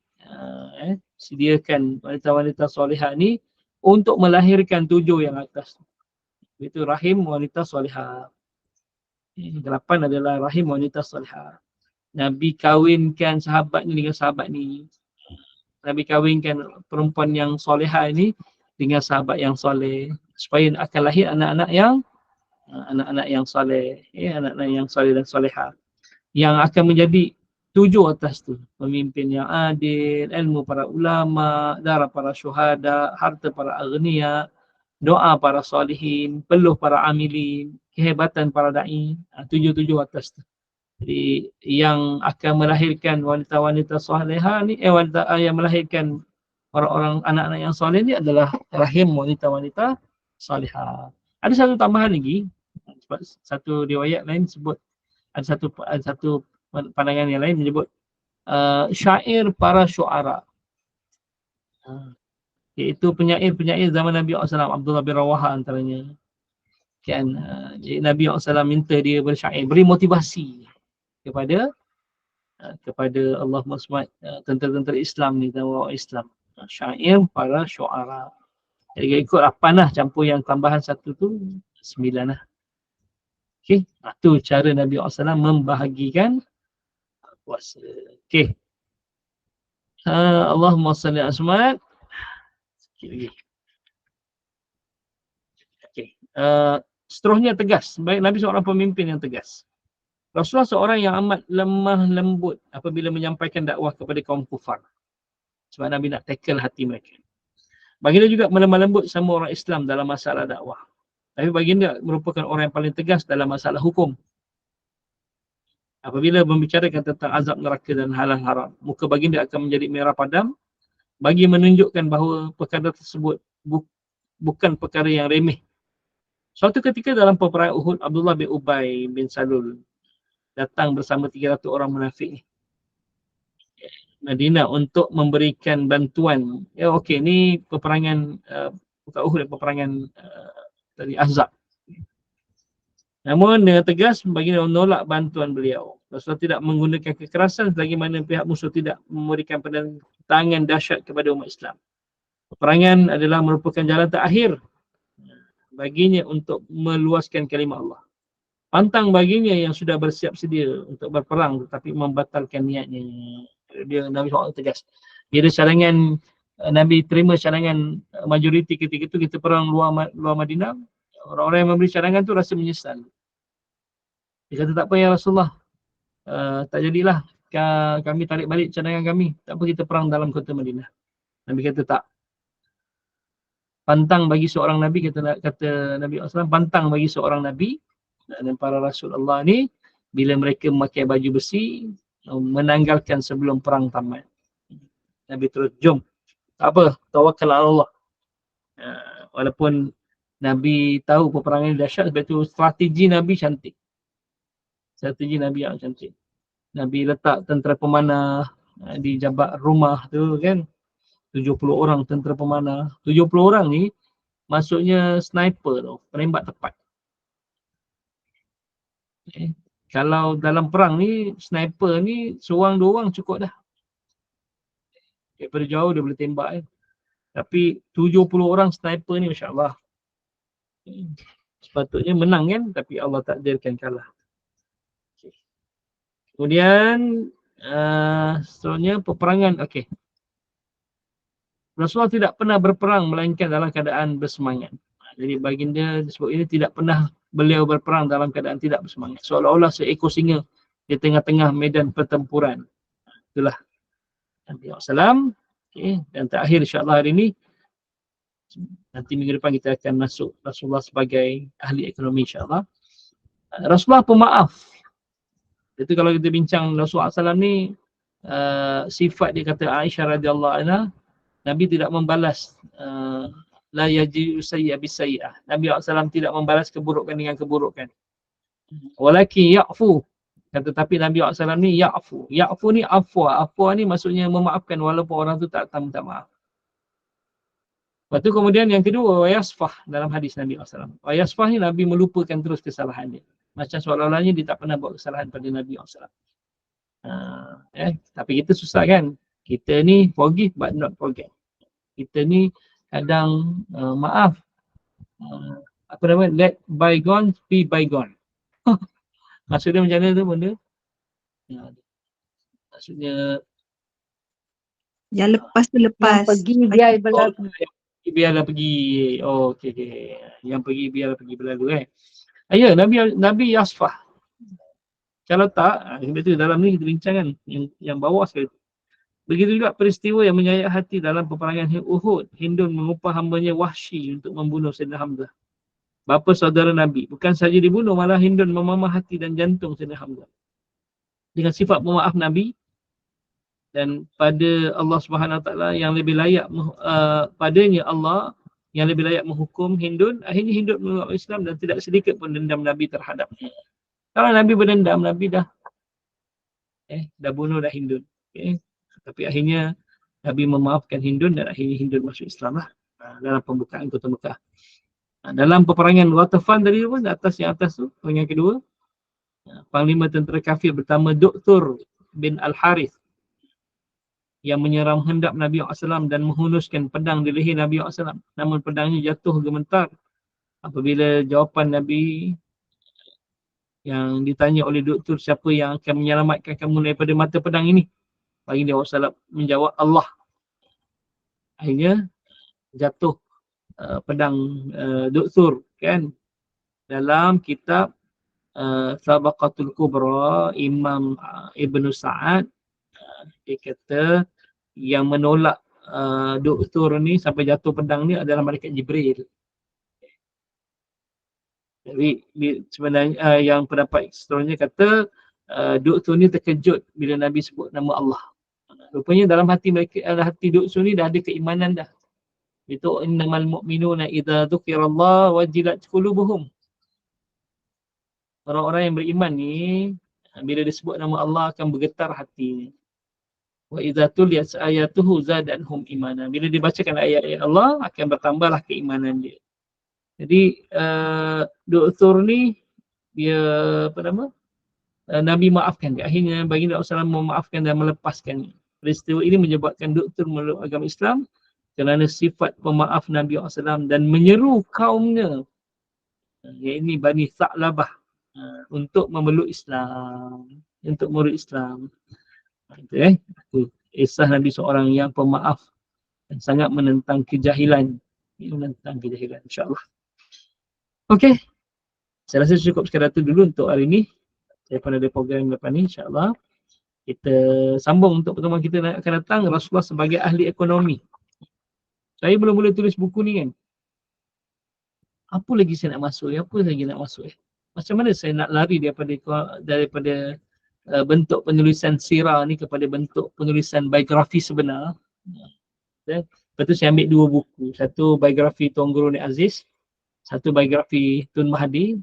Speaker 2: sediakan wanita-wanita solehah ni untuk melahirkan 7 yang atas. Itu rahim wanita solehah. Yang ke-8 adalah rahim wanita solehah. Nabi kahwinkan sahabat ni dengan sahabat ni. Nabi kahwinkan perempuan yang solehah ini dengan sahabat yang soleh, supaya akan lahir anak-anak yang soleh, anak-anak yang soleh dan solehah, yang akan menjadi 7 atas tu. Pemimpin yang adil, ilmu para ulama, darah para syuhada, harta para aghnia, doa para solehin, peluh para amilin, kehebatan para da'i. 7 atas tu. Jadi yang akan melahirkan wanita-wanita solehah ni, wanita yang melahirkan orang-orang anak-anak yang soleh ni adalah rahim wanita-wanita solehah. Ada satu tambahan lagi, satu riwayat lain sebut, ada satu pandangan yang lain menyebut syair para syuara. Iaitu penyair-penyair zaman Nabi SAW, Abdullah bin Rawaha antaranya. Kan, jadi Nabi SAW minta dia bersyair, beri motivasi kepada Allahumma SWT, tentera-tentera Islam ni, tentera Islam. Syair para syuara. Jadi ikut 8 lah, campur yang tambahan 1 tu 9 lah. Okay, itu cara Nabi SAW membahagikan puasa. Okay. Allahumma salli ala Muhammad. Sikit lagi. Okay. Seterusnya tegas. Baik, Nabi seorang pemimpin yang tegas. Rasulullah seorang yang amat lemah lembut apabila menyampaikan dakwah kepada kaum kufar. Sebab Nabi nak tackle hati mereka. Baginda juga melemah lembut sama orang Islam dalam masalah dakwah. Tapi baginda merupakan orang yang paling tegas dalam masalah hukum. Apabila membicarakan tentang azab neraka dan halal haram, muka baginda akan menjadi merah padam bagi menunjukkan bahawa perkara tersebut bukan perkara yang remeh. Suatu ketika dalam peperangan Uhud, Abdullah bin Ubay bin Salul datang bersama 300 orang munafik Madinah untuk memberikan bantuan. Ya, okey, ni peperangan bukan Uhud, peperangan dari Ahzab. Namun dengan tegas baginda menolak bantuan beliau. Rasulullah tidak menggunakan kekerasan selagi mana pihak musuh tidak memberikan penentangan dahsyat kepada umat Islam. Peperangan adalah merupakan jalan terakhir baginya untuk meluaskan kalimah Allah. Pantang baginya yang sudah bersiap sedia untuk berperang tetapi membatalkan niatnya. Dia Nabi SAW tegas. Bila cadangan Nabi terima cadangan majoriti ketika itu kita perang luar Madinah, orang-orang yang memberi cadangan tu rasa menyesal. Dia kata tak apa ya Rasulullah, tak jadilah kami tarik balik cadangan kami, tak apa kita perang dalam kota Madinah. Nabi kata tak. Pantang bagi seorang Nabi, kata Nabi SAW, pantang bagi seorang Nabi dan para Rasul Allah ni bila mereka memakai baju besi menanggalkan sebelum perang tamat. Nabi terus, jom, tak apa, tawakal ala Allah. Walaupun Nabi tahu peperangan dahsyat, sebab itu strategi Nabi cantik. Strategi Nabi yang cantik. Nabi letak tentera pemanah di jabak rumah tu kan. 70 orang tentera pemanah. 70 orang ni maksudnya sniper tu, penembak tepat. Kalau dalam perang ni, sniper ni seorang dua orang cukup dah. Daripada jauh dia boleh tembak Tapi 70 orang sniper ni Masya Allah. Sepatutnya menang kan, tapi Allah takdirkan kalah. Kemudian seterusnya peperangan. Okey. Rasulullah tidak pernah berperang melainkan dalam keadaan bersemangat. Jadi baginda disebut ini tidak pernah beliau berperang dalam keadaan tidak bersemangat. Seolah-olah seekor singa di tengah-tengah medan pertempuran. Itulah Nabi SAW. Okay. Dan terakhir insyaAllah hari ini, nanti minggu depan kita akan masuk Rasulullah sebagai ahli ekonomi insyaAllah. Rasulullah pemaaf. Itu kalau kita bincang Rasulullah SAW ni, sifat dia kata Aisyah radhiyallahu anha, Nabi tidak membalas la yaji'u sayyi'a bis-sayyi'ah. Nabi SAW tidak membalas keburukan dengan keburukan. Walakin ya'fu. Tetapi Nabi SAW ni ya'fu. Ya'fu ni afwa. Afwa ni maksudnya memaafkan walaupun orang tu tak minta maaf. Lepas tu kemudian yang kedua, wayasfah dalam hadis Nabi SAW. Wayasfah ni Nabi melupakan terus kesalahan dia. Macam seolah-olahnya dia tak pernah buat kesalahan pada Nabi SAW. Tapi kita susah kan? Kita ni forgive but not forget. Kita ni kadang maaf. Apa nama? Let bygone be bygone. Maksudnya macam mana tu benda? Maksudnya
Speaker 4: yang lepas tu lepas.
Speaker 1: Yang pergi biar berlalu.
Speaker 2: Biarlah pergi. Oh, okey. Yang pergi biarlah pergi berlalu Ya, Nabi yasfah. Kalau tak, betul dalam ni kita bincang kan yang bawah sekali. Begitu juga peristiwa yang menyayat hati dalam peperangan Uhud. Hindun mengupah hambanya Wahsy untuk membunuh Sayyidina Hamzah, bapa saudara Nabi. Bukan saja dibunuh, malah Hindun memamah hati dan jantung Sayyidina Hamzah. Dengan sifat pemaaf Nabi, dan pada Allah Subhanahu Wa Taala yang lebih layak padanya Allah yang lebih layak menghukum Hindun. Akhirnya Hindun menolak Islam dan tidak sedikit pun dendam Nabi terhadapnya. Kalau Nabi berdendam, Nabi dah bunuh dah Hindun. Tapi akhirnya Nabi memaafkan Hindun dan akhirnya Hindun masuk Islam lah dalam pembukaan kota Mekah. Dalam peperangan Ghatafan tadi pun yang atas tu, yang kedua, panglima tentera kafir bertama Dr. bin Al-Harith yang menyerang hendak Nabi SAW dan menghunuskan pedang di leher Nabi SAW. Namun pedangnya jatuh gemetar apabila jawapan Nabi yang ditanya oleh doktor, siapa yang akan menyelamatkan kamu daripada mata pedang ini? Baginda SAW menjawab, Allah. Akhirnya jatuh pedang doktor kan. Dalam kitab Sabaqatul Kubra, Imam Ibn Sa'ad dia kata yang menolak doktor ni sampai jatuh pedang ni adalah malaikat Jibril. Jadi sebenarnya yang pendapat seterusnya kata doktor ni terkejut bila Nabi sebut nama Allah. Rupanya dalam hati mereka, hati doktor ni dah ada keimanan dah. Itu innamal mu'minuna idza dzukirallah wajilat qulubuhum. Orang-orang yang beriman ni bila disebut nama Allah akan bergetar hatinya. Wa idza tuliyat ayatuhu zadanhum imana. Bila dibacakan ayat-ayat Allah akan bertambahlah keimanan dia. Jadi doktor ni dia Nabi maafkan dia. Akhirnya baginda Rasulullah memaafkan dan melepaskan. Peristiwa ini menyebabkan doktor meluk agama Islam kerana sifat pemaaf Nabi SAW dan menyeru kaumnya, iaitu Bani Tha'labah, untuk memeluk Islam, untuk memeluk Islam. Itu kisah Nabi seorang yang pemaaf dan sangat menentang kejahilan. Menentang kejahilan, insyaAllah. Okey, saya rasa cukup sekadar itu dulu untuk hari ini. Daripada program depan ni, insyaAllah kita sambung untuk pertemuan kita akan datang, Rasulullah sebagai ahli ekonomi. Saya mula-mula tulis buku ni kan, apa lagi saya nak masuk, macam mana saya nak lari daripada bentuk penulisan sirah ni kepada bentuk penulisan biografi sebenar. Lepas tu saya ambil dua buku, satu biografi Tuan Guru Nik Aziz, satu biografi Tun Mahathir,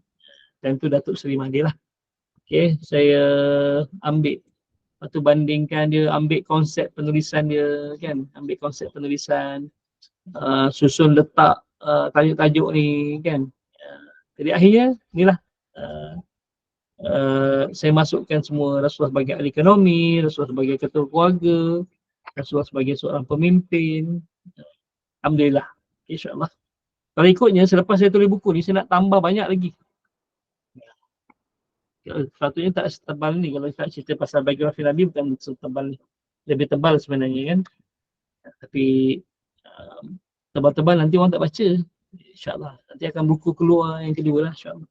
Speaker 2: dan tu Datuk Seri Mahathir lah. Okay, saya ambil, lepas tu bandingkan dia, ambil konsep penulisan dia kan, ambil konsep penulisan, susun letak tajuk-tajuk ni kan. Jadi akhirnya inilah saya masukkan semua Rasulullah sebagai ahli ekonomi, Rasulullah sebagai ketua keluarga, Rasulullah sebagai seorang pemimpin. Alhamdulillah. InsyaAllah. Kalau ikutnya, selepas saya tulis buku ni, saya nak tambah banyak lagi. Sepatutnya tak setebal ni. Kalau tak cerita pasal biografi Nabi, bukan setebal ni. Lebih tebal sebenarnya kan. Tapi tebal-tebal nanti orang tak baca. InsyaAllah. Nanti akan buku keluar yang kedua lah. InsyaAllah.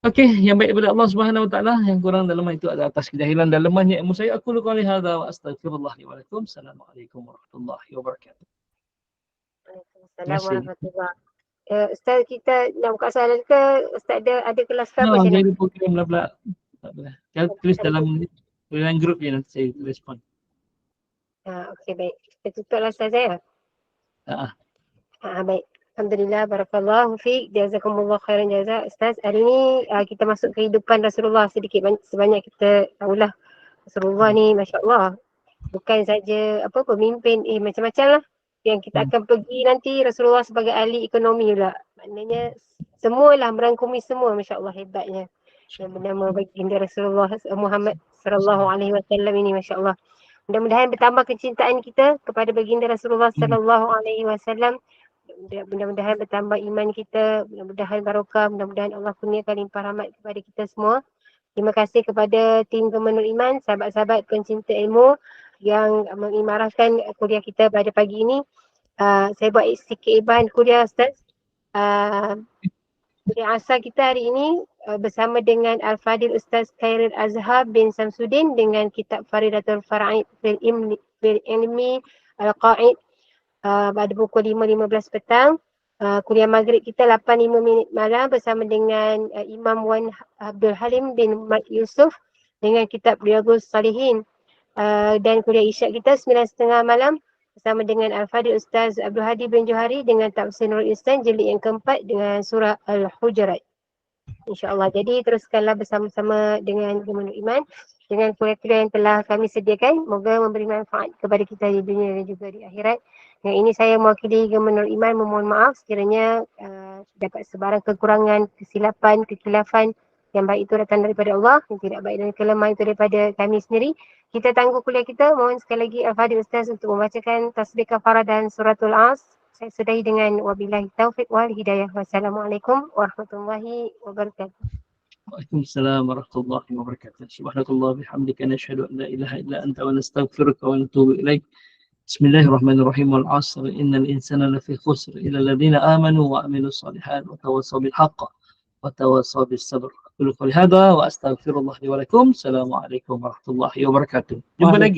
Speaker 2: Okey, yang baik daripada Allah Subhanahu Wa Taala, yang kurang dalaman itu adalah atas kejahilan dan lemahnya ilmu saya. Aku qouli hadza wa astaghfirullah li wa lakum. Assalamualaikum warahmatullahi wabarakatuh.
Speaker 1: Assalamualaikum warahmatullahi. Ustaz, kita nak buka soalan ke? Ustaz ada kelas ke apa macam
Speaker 2: Jadi
Speaker 1: mana?
Speaker 2: program pula. Tak apa. Saya tulis dalam grup je nanti saya respon.
Speaker 1: Okey, baik. Kita tutuplah Ustaz saya. Baik. Alhamdulillah, barakallahu fiik, jazakumullah khairan jazak. Ustaz, hari ni kita masuk kehidupan Rasulullah sedikit sebanyak kita tahulah. Rasulullah ni masya-Allah bukan saja pemimpin, macam-macam lah yang kita akan pergi nanti. Rasulullah sebagai ahli ekonomi pula. Maknanya semualah merangkumi semua, masya-Allah hebatnya. Yang bernama baginda Rasulullah Muhammad sallallahu alaihi wasallam ini, masya-Allah. Mudah-mudahan bertambah kecintaan kita kepada baginda Rasulullah sallallahu alaihi wasallam. Mudah-mudahan bertambah iman kita, mudah-mudahan barokah, mudah-mudahan Allah kurniakan limpah rahmat kepada kita semua. Terima kasih kepada tim Gemenur Iman, sahabat-sahabat pencinta ilmu yang mengimarahkan kuliah kita pada pagi ini. Saya buat sikit ibahan kuliah Ustaz. Kuliah asal kita hari ini bersama dengan Al-Fadil Ustaz Khairul Azhar bin Samsudin dengan kitab Faridatul Fara'id fil Ilmi Al-Qa'id pada pukul 5.15 petang. Kuliah maghrib kita 8.05 malam bersama dengan Imam Wan Abdul Halim bin Mat Yusuf dengan kitab Riyadhus Salihin. Dan kuliah isyak kita 9.30 malam bersama dengan Al-Fadil Ustaz Abdul Hadi bin Johari dengan Tafsir Nurul Ihsan jilid yang keempat dengan surah Al-Hujurat. InsyaAllah. Jadi teruskanlah bersama-sama dengan Gemenur Iman dengan kuliah-kuliah yang telah kami sediakan. Moga memberi manfaat kepada kita di dunia dan juga di akhirat. Yang ini saya mewakili Gemenur Iman memohon maaf sekiranya dapat sebarang kekurangan, kesilapan, kekhilafan. Yang baik itu datang daripada Allah, yang tidak baik dan kelemahan itu daripada kami sendiri. Kita tangguh kuliah kita. Mohon sekali lagi Al-Fadil Ustaz untuk membacakan tasbih kafarah dan suratul As. Saya sudahi dengan wabillahi taufiq wal hidayah. Wassalamualaikum warahmatullahi wabarakatuh.
Speaker 2: Waalaikumsalam warahmatullahi wabarakatuh. Subhanakallah bihamdika nashhadu an la ilaha illa anta wa nastaghfiruka wa natubu ilaik. Bismillahirrahmanirrahim. Wal 'asr innal insana lafi khusr illa alladhina amanu wa amilus solihat wa tawassaw bil haqq wa tawassaw bis sabr. Qul qali hadza wa astaghfirullah li wa lakum. Assalamualaikum warahmatullahi wabarakatuh. Jumpa lagi.